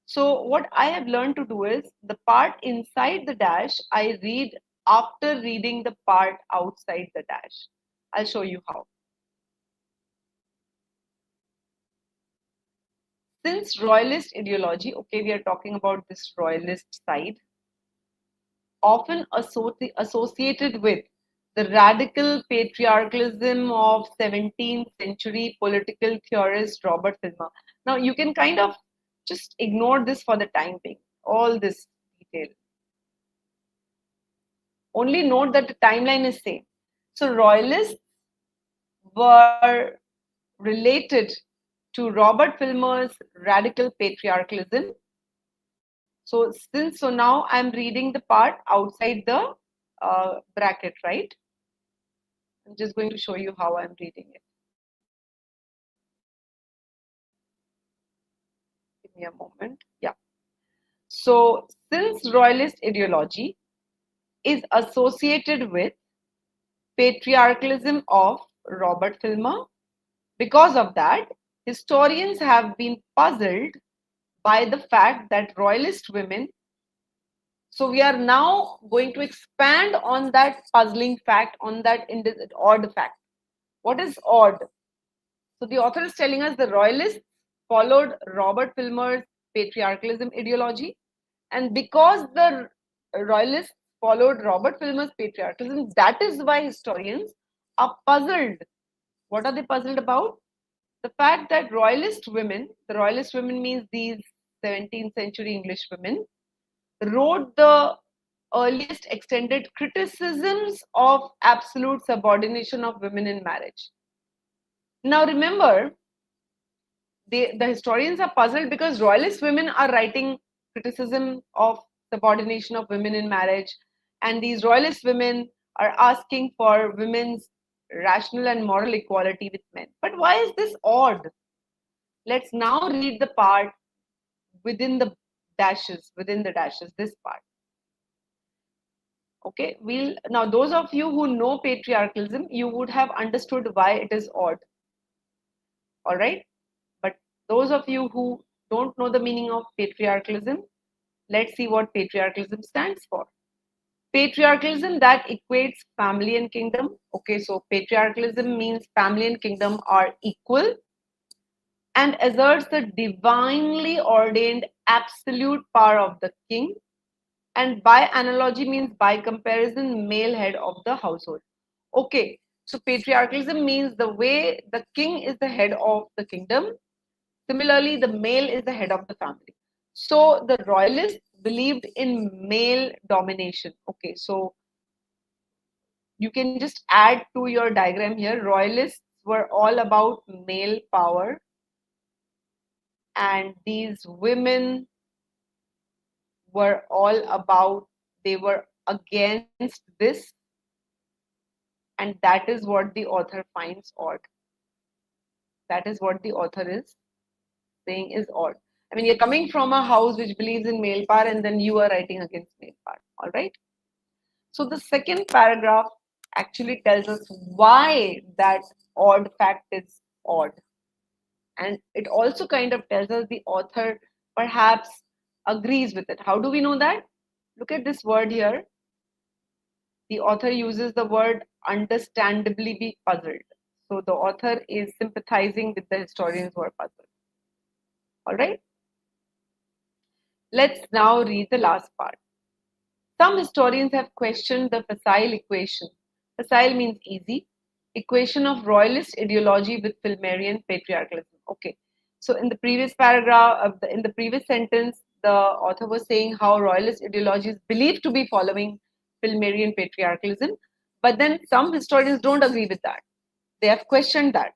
So what I have learned to do is the part inside the dash, I read after reading the part outside the dash. I'll show you how. Since royalist ideology, okay, we are talking about this royalist side, often associated with the radical patriarchalism of 17th century political theorist Robert Filmer. Now, you can kind of just ignore this for the time being, all this detail. Only note that the timeline is same. So, royalists were related to Robert Filmer's radical patriarchalism. So now I'm reading the part outside the bracket, right? I'm just going to show you how I'm reading it. Give me a moment. Yeah. So since royalist ideology is associated with patriarchalism of Robert Filmer, because of that, historians have been puzzled by the fact that royalist women. So we are now going to expand on that puzzling fact, on that odd fact. What is odd? So the author is telling us the royalists followed Robert Filmer's patriarchalism ideology, and because the royalists followed Robert Filmer's patriarchalism, that is why historians are puzzled. What are they puzzled about? The fact that the royalist women means these 17th century English women, wrote the earliest extended criticisms of absolute subordination of women in marriage. Now remember, the historians are puzzled because royalist women are writing criticism of subordination of women in marriage, and these royalist women are asking for women's rational and moral equality with men. But why is this odd? Let's now read the part within the dashes, this part. Okay, now those of you who know patriarchalism, you would have understood why it is odd. All right, but those of you who don't know the meaning of patriarchalism, let's see what patriarchalism stands for. Patriarchalism that equates family and kingdom. Okay, so patriarchalism means family and kingdom are equal and asserts the divinely ordained absolute power of the king, and by analogy means by comparison male head of the household. Okay, so patriarchalism means the way the king is the head of the kingdom, similarly the male is the head of the family. So the royalists believed in male domination. Okay, so you can just add to your diagram here, royalists were all about male power, and these women were all about, they were against this, and that is what the author finds odd. That is what the author is saying is odd. I mean, you're coming from a house which believes in male power, and then you are writing against male power. All right. So the second paragraph actually tells us why that odd fact is odd. And it also kind of tells us the author perhaps agrees with it. How do we know that? Look at this word here. The author uses the word understandably be puzzled. So the author is sympathizing with the historians who are puzzled. All right. Let's now read the last part. Some historians have questioned the facile equation. Facile means easy. Equation of royalist ideology with Filmerian patriarchalism. Okay. So in the previous paragraph, in the previous sentence, the author was saying how royalist ideology is believed to be following Filmerian patriarchalism. But then some historians don't agree with that. They have questioned that.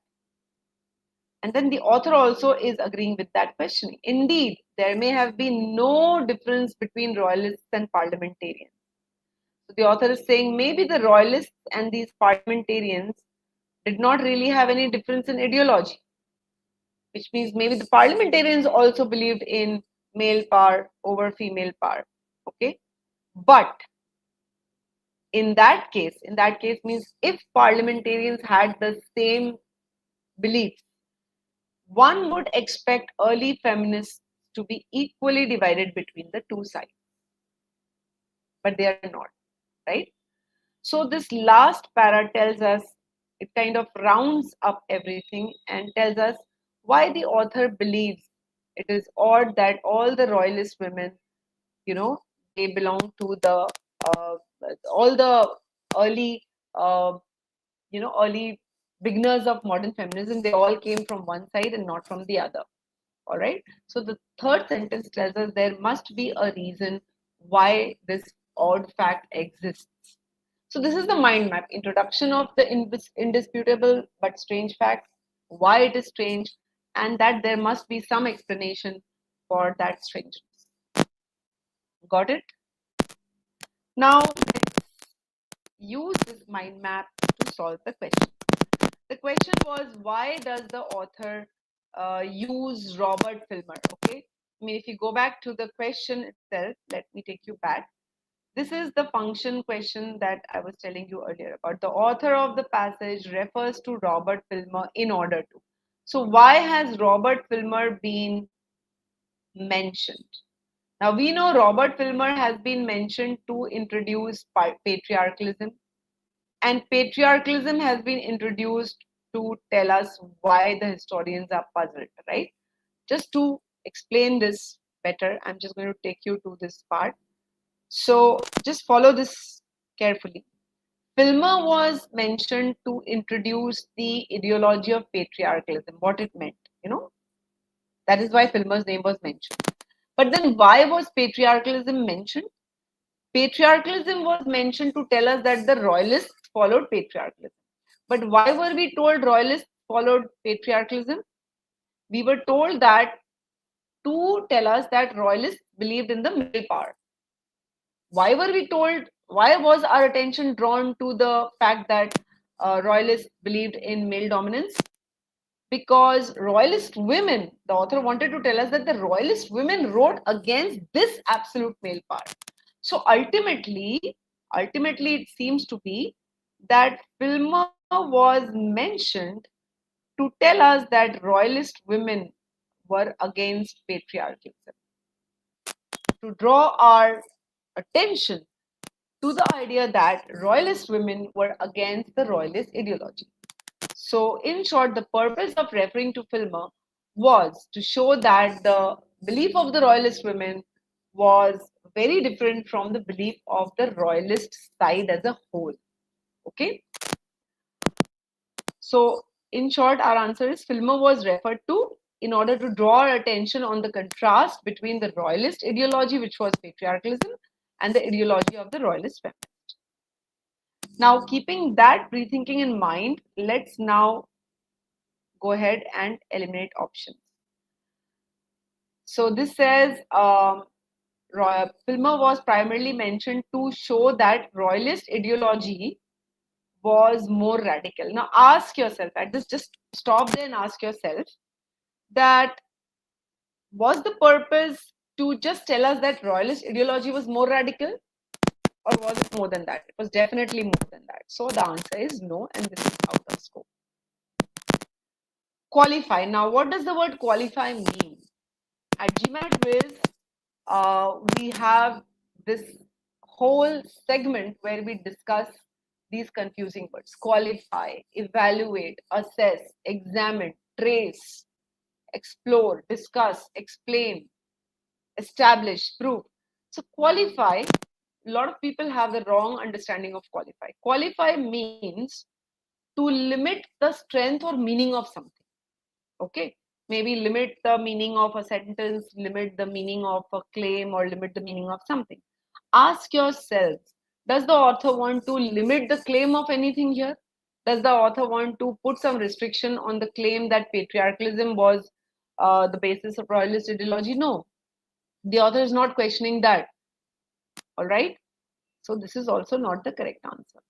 And then the author also is agreeing with that questioning. Indeed, there may have been no difference between royalists and parliamentarians. So the author is saying maybe the royalists and these parliamentarians did not really have any difference in ideology, which means maybe the parliamentarians also believed in male power over female power. Okay. But in that case means if parliamentarians had the same beliefs, one would expect early feminists to be equally divided between the two sides. But they are not, right? So this last para tells us, it kind of rounds up everything and tells us why the author believes it is odd that all the royalist women, they belong to the all the early, early beginners of modern feminism. They all came from one side and not from the other. All right. So the third sentence tells us there must be a reason why this odd fact exists. So this is the mind map, introduction of the indisputable but strange fact, why it is strange, and that there must be some explanation for that strangeness. Got it? Now let's use this mind map to solve the question. The question was, why does the author use Robert Filmer? Okay, I mean, if you go back to the question itself, let me take you back. This is the function question that I was telling you earlier about. The author of the passage refers to Robert Filmer in order to. So why has Robert Filmer been mentioned? Now we know Robert Filmer has been mentioned to introduce patriarchalism, and patriarchalism has been introduced to tell us why the historians are puzzled, right? Just to explain this better, I'm just going to take you to this part. So just follow this carefully. Filmer was mentioned to introduce the ideology of patriarchalism, what it meant, That is why Filmer's name was mentioned. But then why was patriarchalism mentioned? Patriarchalism was mentioned to tell us that the royalists followed patriarchalism. But why were we told royalists followed patriarchalism? We were told that to tell us that royalists believed in the male power. Why were we told? Why was our attention drawn to the fact that royalists believed in male dominance? Because royalist women, the author wanted to tell us that the royalist women wrote against this absolute male power. So ultimately, it seems to be that Filmer was mentioned to tell us that royalist women were against patriarchalism, to draw our attention to the idea that royalist women were against the royalist ideology. So, in short, the purpose of referring to Filmer was to show that the belief of the royalist women was very different from the belief of the royalist side as a whole. Okay. So, in short, our answer is Filmer was referred to in order to draw our attention on the contrast between the royalist ideology, which was patriarchalism, and the ideology of the royalist feminist. Now, keeping that pre-thinking in mind, let's now go ahead and eliminate options. So this says Filmer was primarily mentioned to show that royalist ideology was more radical. Now ask yourself, at this, just stop there and ask yourself that was the purpose to just tell us that royalist ideology was more radical, or was it more than that? It was definitely more than that. So the answer is no, and this is out of scope. Qualify. Now, what does the word qualify mean? At GMATWhiz, we have this whole segment where we discuss these confusing words: qualify, evaluate, assess, examine, trace, explore, discuss, explain. establish, prove. So qualify, a lot of people have the wrong understanding of qualify. Qualify means to limit the strength or meaning of something. Okay, maybe limit the meaning of a sentence, limit the meaning of a claim, or limit the meaning of something. Ask yourself, does the author want to limit the claim of anything here? Does the author want to put some restriction on the claim that patriarchalism was the basis of royalist ideology? No, the author is not questioning that. All right, so this is also not the correct answer.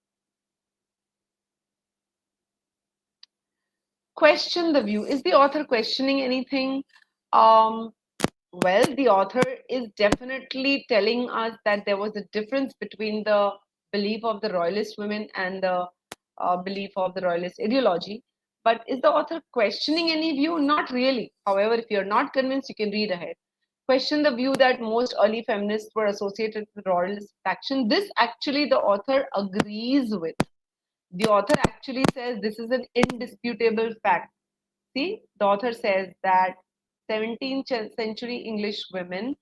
Question the view. Is the author questioning anything? Well, the author is definitely telling us that there was a difference between the belief of the royalist women and the belief of the royalist ideology. But is the author questioning any view? Not really. However, if you're not convinced, you can read ahead. Question the view that most early feminists were associated with the royalist faction. This actually the author agrees with. The author actually says this is an indisputable fact. See, the author says that 17th century English women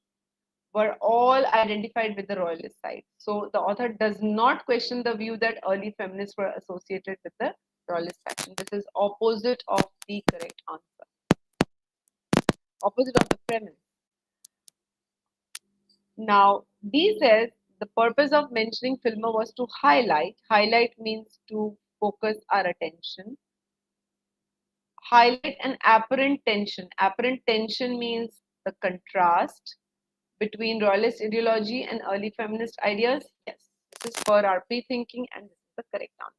were all identified with the royalist side. So the author does not question the view that early feminists were associated with the royalist faction. This is opposite of the correct answer. Opposite of the premise. Now, B says the purpose of mentioning Filmer was to highlight. Highlight means to focus our attention. Highlight an apparent tension. Apparent tension means the contrast between royalist ideology and early feminist ideas. Yes, this is for our pre-thinking, and this is the correct answer.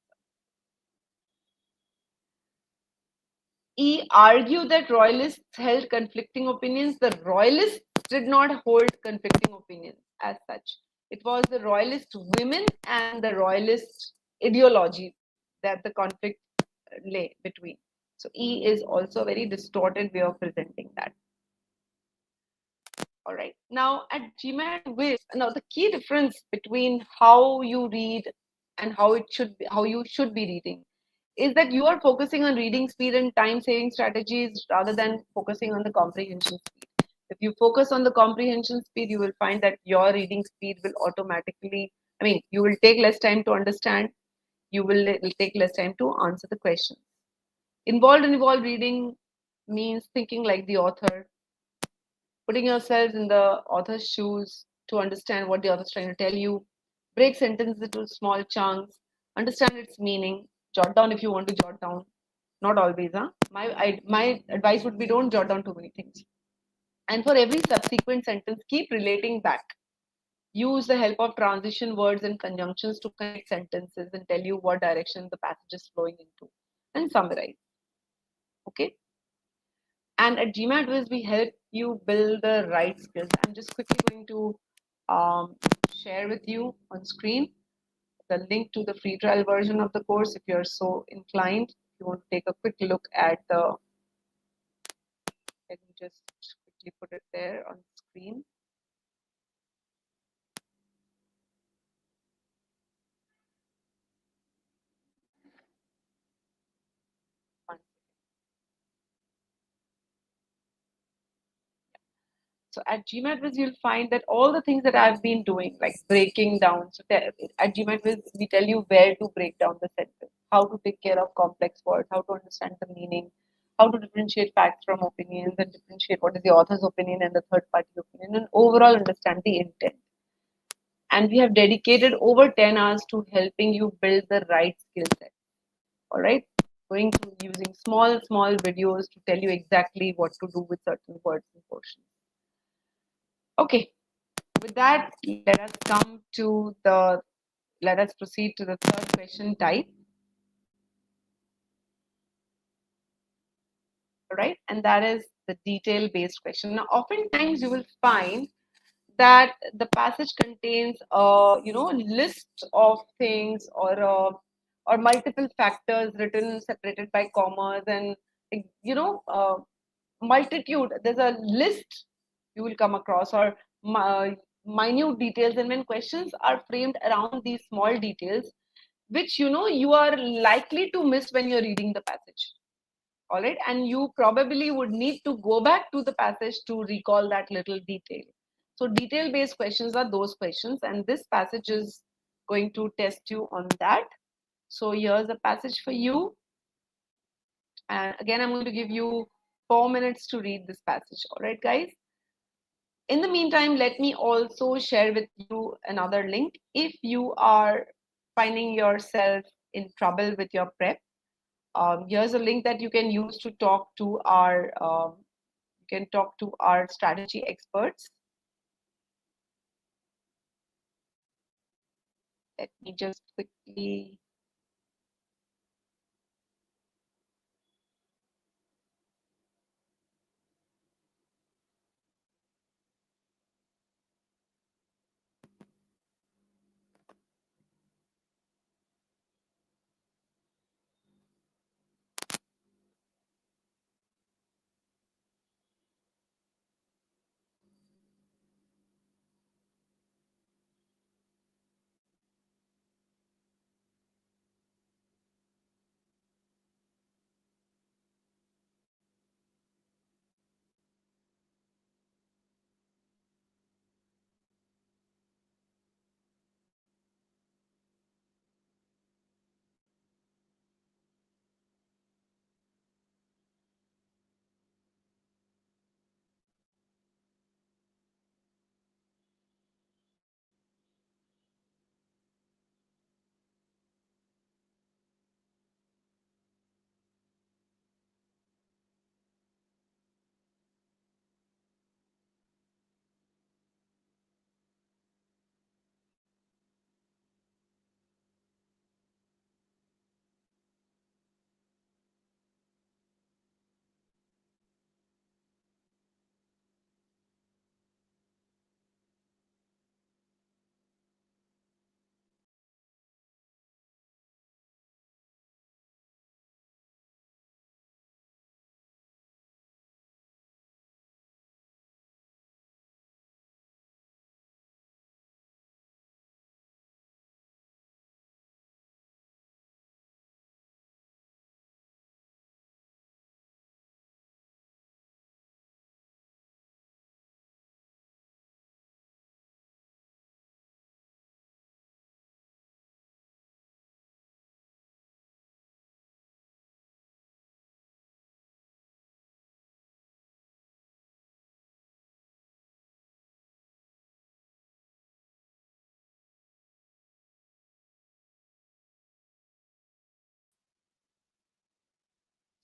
E, argue that royalists held conflicting opinions. The royalists did not hold conflicting opinions as such. It was the royalist women and the royalist ideology that the conflict lay between. So E is also a very distorted way of presenting that. All right. Now at GMATWhiz, now the key difference between how you read and how you should be reading is that you are focusing on reading speed and time saving strategies rather than focusing on the comprehension speed. If you focus on the comprehension speed, you will find that your reading speed will automatically, you will take less time to understand, you will take less time to answer the question. Involved and evolved reading means thinking like the author, putting yourself in the author's shoes to understand what the author is trying to tell you, break sentences into small chunks, understand its meaning, jot down if you want to jot down. Not always, huh? My advice would be don't jot down too many things. And for every subsequent sentence, keep relating back. Use the help of transition words and conjunctions to connect sentences and tell you what direction the passage is flowing into, and summarize. Okay? And at GMATWhiz, we help you build the right skills. I'm just quickly going to share with you on screen the link to the free trial version of the course if you're so inclined. If you want to take a quick look at the, let me just quickly put it there on screen. So at GMATWhiz, you'll find that all the things that I've been doing, like breaking down. So at GMATWhiz, we tell you where to break down the sentence, how to take care of complex words, how to understand the meaning, how to differentiate facts from opinions, and differentiate what is the author's opinion and the third party opinion, and overall understand the intent. And we have dedicated over 10 hours to helping you build the right skill set. All right. Going through using small videos to tell you exactly what to do with certain words and portions. Okay, with that, let us proceed to the third question type. All right, and that is the detail-based question. Now, oftentimes you will find that the passage contains a list of things or multiple factors written separated by commas, and multitude. There's a list you will come across, or minute details, and when questions are framed around these small details, which you are likely to miss when you're reading the passage. All right, and you probably would need to go back to the passage to recall that little detail. So detail-based questions are those questions, and this passage is going to test you on that. So here's a passage for you. And again, I'm going to give you 4 minutes to read this passage. All right, guys? In the meantime, let me also share with you another link. If you are finding yourself in trouble with your prep, here's a link that you can use to talk to our strategy experts. Let me just quickly.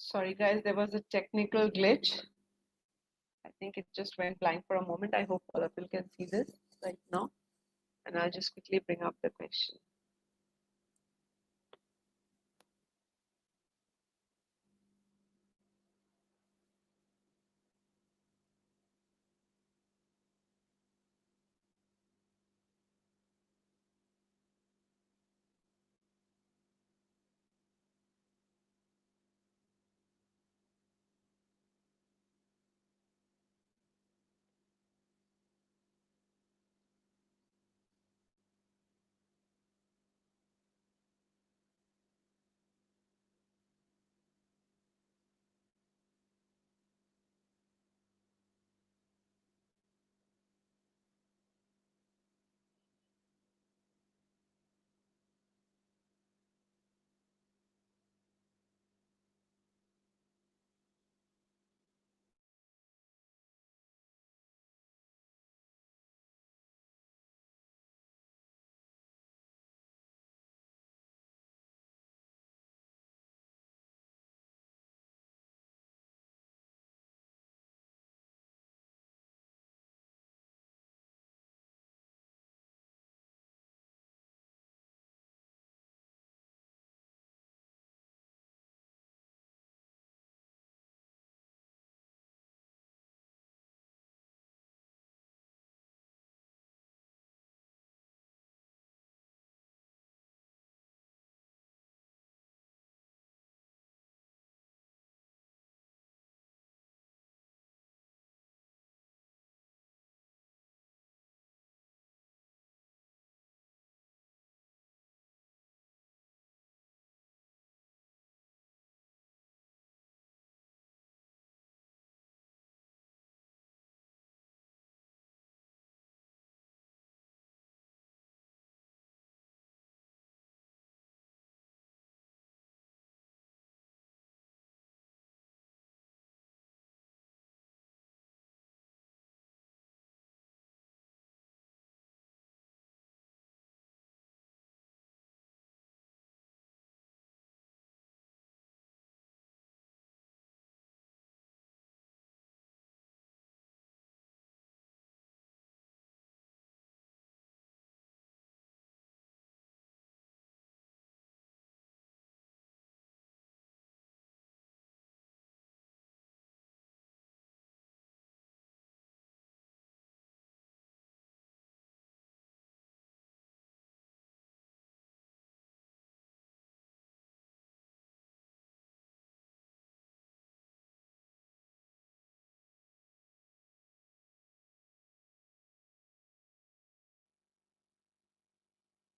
Sorry, guys, there was a technical glitch. I think it just went blank for a moment. I hope all of you can see this right now. And I'll just quickly bring up the question.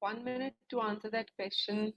1 minute to answer that question.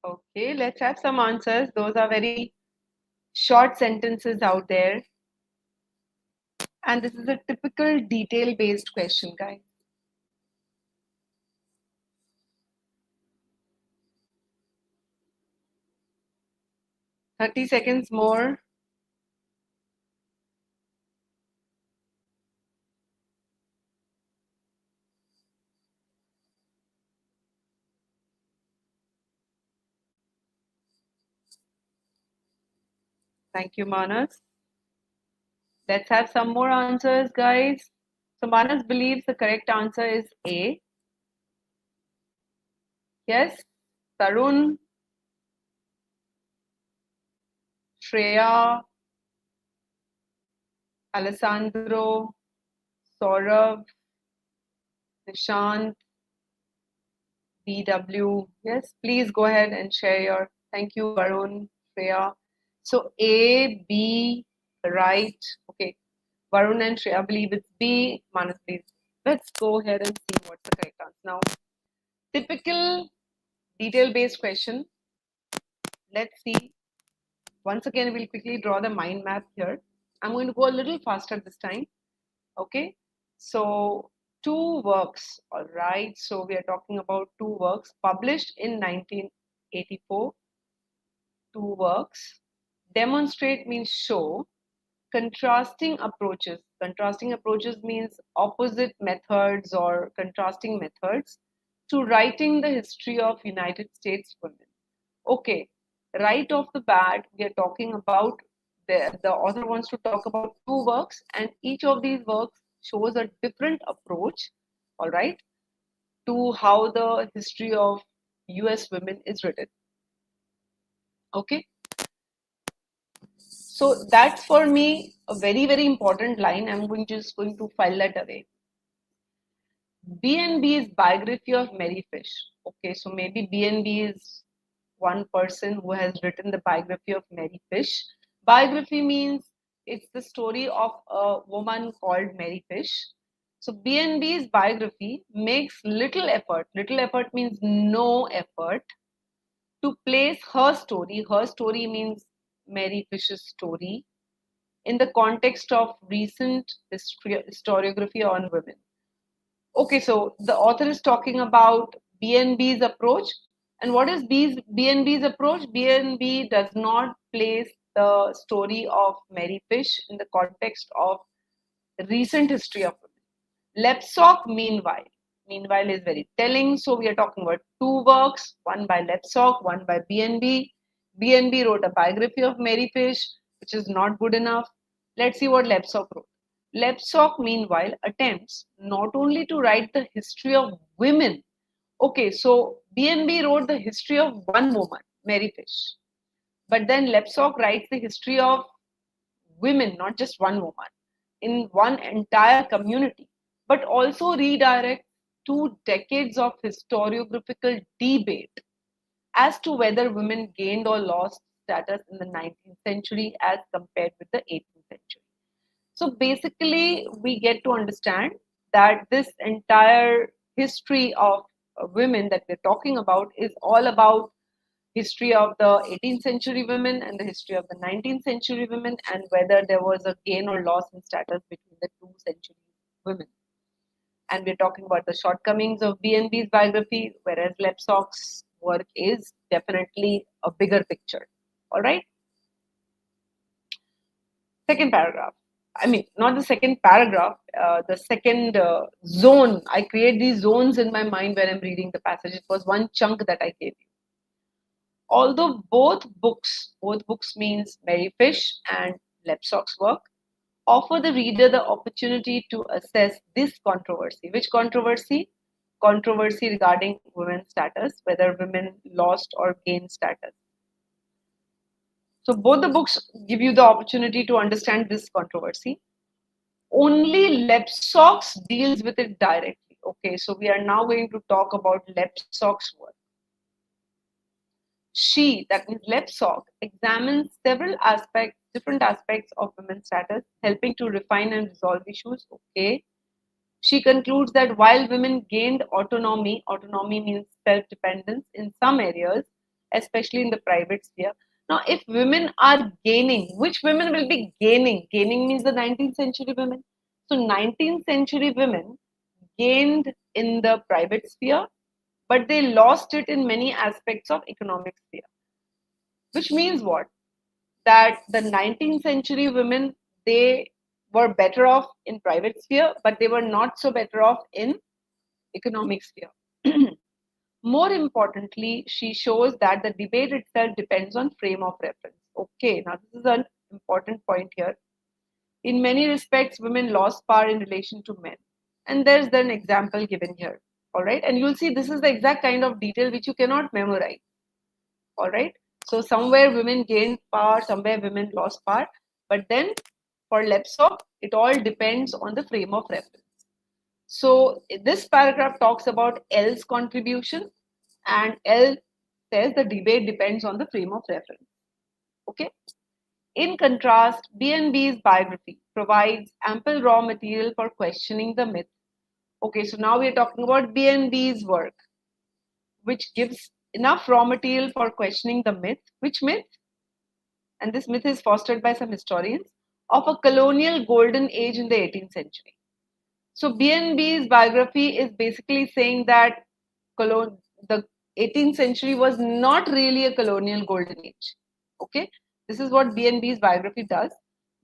Okay, let's have some answers. Those are very short sentences out there. And this is a typical detail-based question, guys. 30 seconds more. Thank you, Manas. Let's have some more answers, guys. So Manas believes the correct answer is A. Yes, Tarun, Shreya, Alessandro, Saurav, Nishant, BW. Yes, please go ahead and share your. Thank you, Varun, Shreya. So A, B, right. Okay. Varun and Shreya believe it's B. Manas believes. Let's go ahead and see what's the correct answer. Now, typical detail-based question. Let's see. Once again, we'll quickly draw the mind map here. I'm going to go a little faster this time. Okay. So two works. All right. So we are talking about two works published in 1984. Two works. Demonstrate means show. Contrasting approaches. Contrasting approaches means opposite methods or contrasting methods to writing the history of United States women. Okay, right off the bat, we are talking about the author wants to talk about two works, and each of these works shows a different approach, all right, to how the history of US women is written. Okay, so that's for me a very, very important line. I'm just going to file that away. B&B is biography of Mary Fish. Okay, so maybe B&B is one person who has written the biography of Mary Fish. Biography means it's the story of a woman called Mary Fish. So B&B's biography makes little effort. Little effort means no effort to place her story. Her story means Mary Fish's story in the context of recent historiography on women. Okay, so the author is talking about BNB's approach. And what is BNB's approach? BNB does not place the story of Mary Fish in the context of recent history of women. Lepsock, meanwhile is very telling. So we are talking about two works, one by Lepsock, one by BNB. BNB wrote a biography of Mary Fish, which is not good enough. Let's see what Lepsock wrote. Lepsock, meanwhile, attempts not only to write the history of women. Okay, so BNB wrote the history of one woman, Mary Fish. But then Lepsock writes the history of women, not just one woman, in one entire community, but also redirects 2 decades of historiographical debate as to whether women gained or lost status in the 19th century as compared with the 18th century. So basically, we get to understand that this entire history of women that we're talking about is all about history of the 18th century women and the history of the 19th century women, and whether there was a gain or loss in status between the 2 centuries women. And we're talking about the shortcomings of BNB's biography, whereas Lepsock's work is definitely a bigger picture. All right. Second paragraph. I mean, not the second paragraph, the second zone. I create these zones in my mind when I'm reading the passage. It was one chunk that I gave you. Although both books means Mary Fish and Lepsock's work, Offer the reader the opportunity to assess this controversy. Which controversy? Controversy regarding women's status, whether women lost or gained status. So both the books give you the opportunity to understand this controversy. Only Lepsox deals with it directly. Okay, so we are now going to talk about Lepsox's work. She, that means Lepsox, examines several aspects, different aspects of women's status, helping to refine and resolve issues. Okay. She concludes that while women gained autonomy, autonomy means self-dependence in some areas, especially in the private sphere. Now, if women are gaining, which women will be gaining? Gaining means the 19th century women. So 19th century women gained in the private sphere, but they lost it in many aspects of economic sphere. Which means what? That the 19th century women, they were better off in private sphere, but they were not so better off in economic sphere. More importantly, she shows that the debate itself depends on frame of reference. Okay, now this is an important point here. In many respects, women lost power in relation to men. And there's an example given here. All right. And you'll see this is the exact kind of detail which you cannot memorize. All right. So somewhere women gained power, somewhere women lost power. But then for Lepsock, it all depends on the frame of reference. So this paragraph talks about L's contribution, and L says the debate depends on the frame of reference. Okay. In contrast, B&B's biography provides ample raw material for questioning the myth. Okay, so now we're talking about B&B's work, which gives enough raw material for questioning the myth. Which myth? And this myth is fostered by some historians of a colonial golden age in the 18th century. So B&B's biography is basically saying that the 18th century was not really a colonial golden age. Okay, this is what B&B's biography does,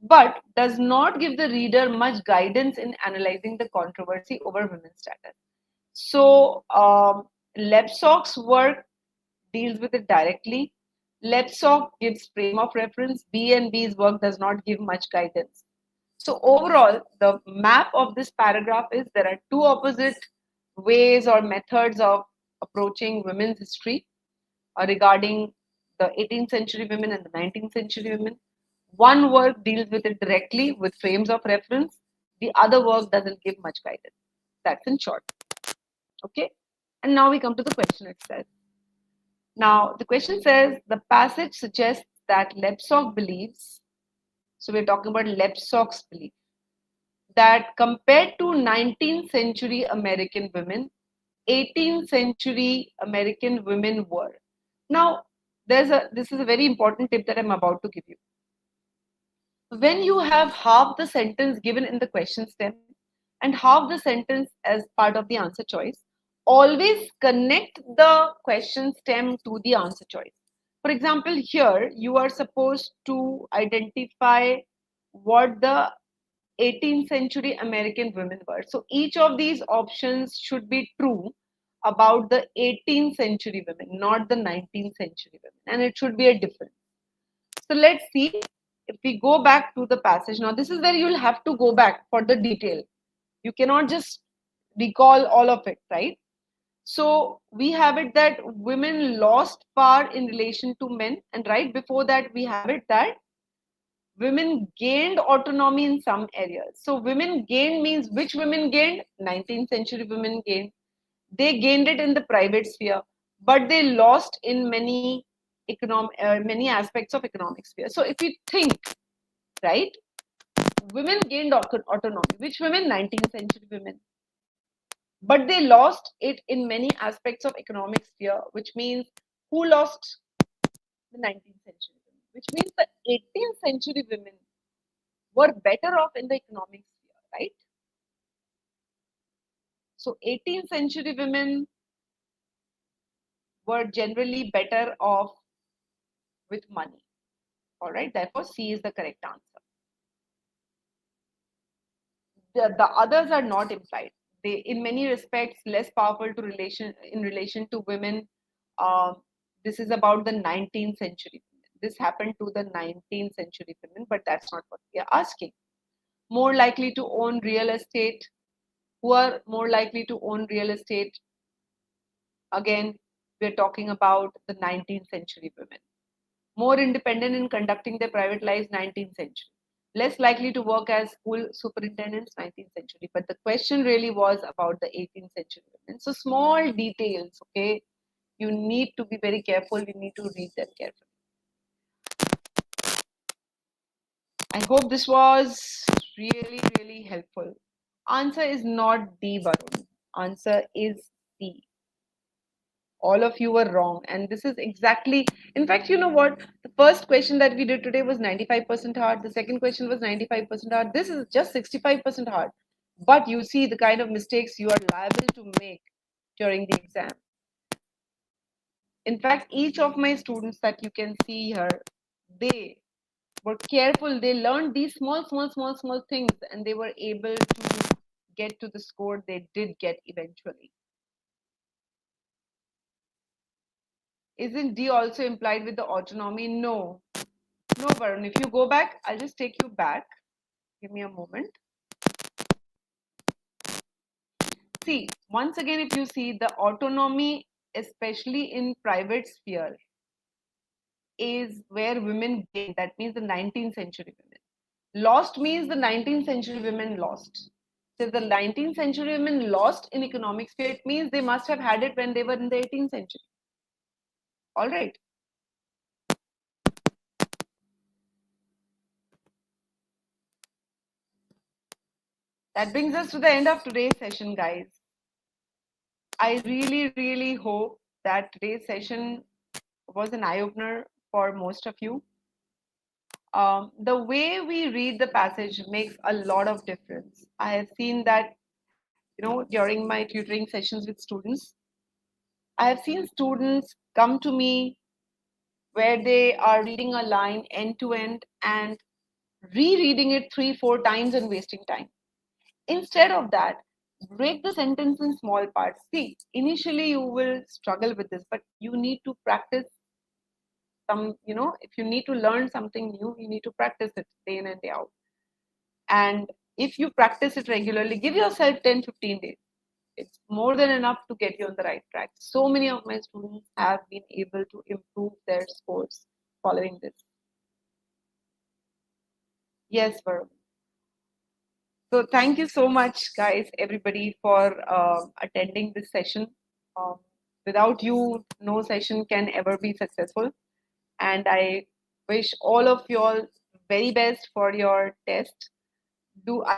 but does not give the reader much guidance in analyzing the controversy over women's status. So Lepsock's work deals with it directly. Lepsock gives frame of reference. B&B's work does not give much guidance. So overall, the map of this paragraph is there are two opposite ways or methods of approaching women's history regarding the 18th century women and the 19th century women. One work deals with it directly with frames of reference. The other work doesn't give much guidance. That's in short. Okay. And now we come to the question itself. Now, the question says, the passage suggests that Lepsock believes, so we're talking about Lepsock's belief, that compared to 19th century American women, 18th century American women were. Now, this is a very important tip that I'm about to give you. When you have half the sentence given in the question stem and half the sentence as part of the answer choice, always connect the question stem to the answer choice. For example, here you are supposed to identify what the 18th century American women were. So each of these options should be true about the 18th century women, not the 19th century women. And it should be a difference. So let's see if we go back to the passage. Now, this is where you'll have to go back for the detail. You cannot just recall all of it, right? So we have it that women lost power in relation to men. And right before that, we have it that women gained autonomy in some areas. So women gained means which women gained? 19th century women gained. They gained it in the private sphere, but they lost in many many aspects of economic sphere. So if you think, right, women gained autonomy. Which women? 19th century women. But they lost it in many aspects of economic sphere, which means who lost? The 19th century women, which means the 18th century women were better off in the economic sphere, right? So 18th century women were generally better off with money. All right, therefore C is the correct answer. The others are not implied. They, in many respects, less powerful in relation to women. This is about the 19th century women. This happened to the 19th century women, but that's not what we are asking. more likely to own real estate. Who are more likely to own real estate? Again, we're talking about the 19th century women. More independent in conducting their private lives, 19th century. Less likely to work as school superintendents, 19th century. But the question really was about the 18th century women. So small details, okay? You need to be very careful. You need to read them carefully. I hope this was really, really helpful. Answer is not D, Varun. Answer is C. All of you were wrong. And this is exactly, in fact, you know what? The first question that we did today was 95% hard. The second question was 95% hard. This is just 65% hard. But you see the kind of mistakes you are liable to make during the exam. In fact, each of my students that you can see here, they were careful. They learned these small things, and they were able to get to the score they did get eventually. Isn't D also implied with the autonomy? No. No, Varun. If you go back, I'll just take you back. Give me a moment. See, once again, if you see the autonomy, especially in private sphere, is where women gain. That means the 19th century women. Lost means the 19th century women lost. So if the 19th century women lost in economic sphere, it means they must have had it when they were in the 18th century. All right. That brings us to the end of today's session, guys. I really, really hope that today's session was an eye-opener for most of you. The way we read the passage makes a lot of difference. I have seen that, during my tutoring sessions with students. I have seen students come to me where they are reading a line end to end and rereading it 3-4 times and wasting time. Instead of that, break the sentence in small parts. See, initially you will struggle with this, but you need to practice some, if you need to learn something new, you need to practice it day in and day out. And if you practice it regularly, give yourself 10-15 days. It's more than enough to get you on the right track. So many of my students have been able to improve their scores following this. Yes, Varun. So thank you so much, guys, everybody, for attending this session. Um, Without you, no session can ever be successful. And I wish all of you all very best for your test.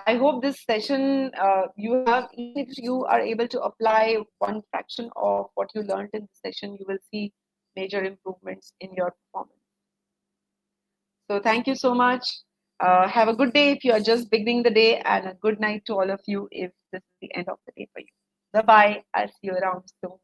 I hope this session you have, even if you are able to apply one fraction of what you learned in the session, you will see major improvements in your performance. So thank you so much. Have a good day if you are just beginning the day, and a good night to all of you if this is the end of the day for you. Bye bye. I'll see you around soon.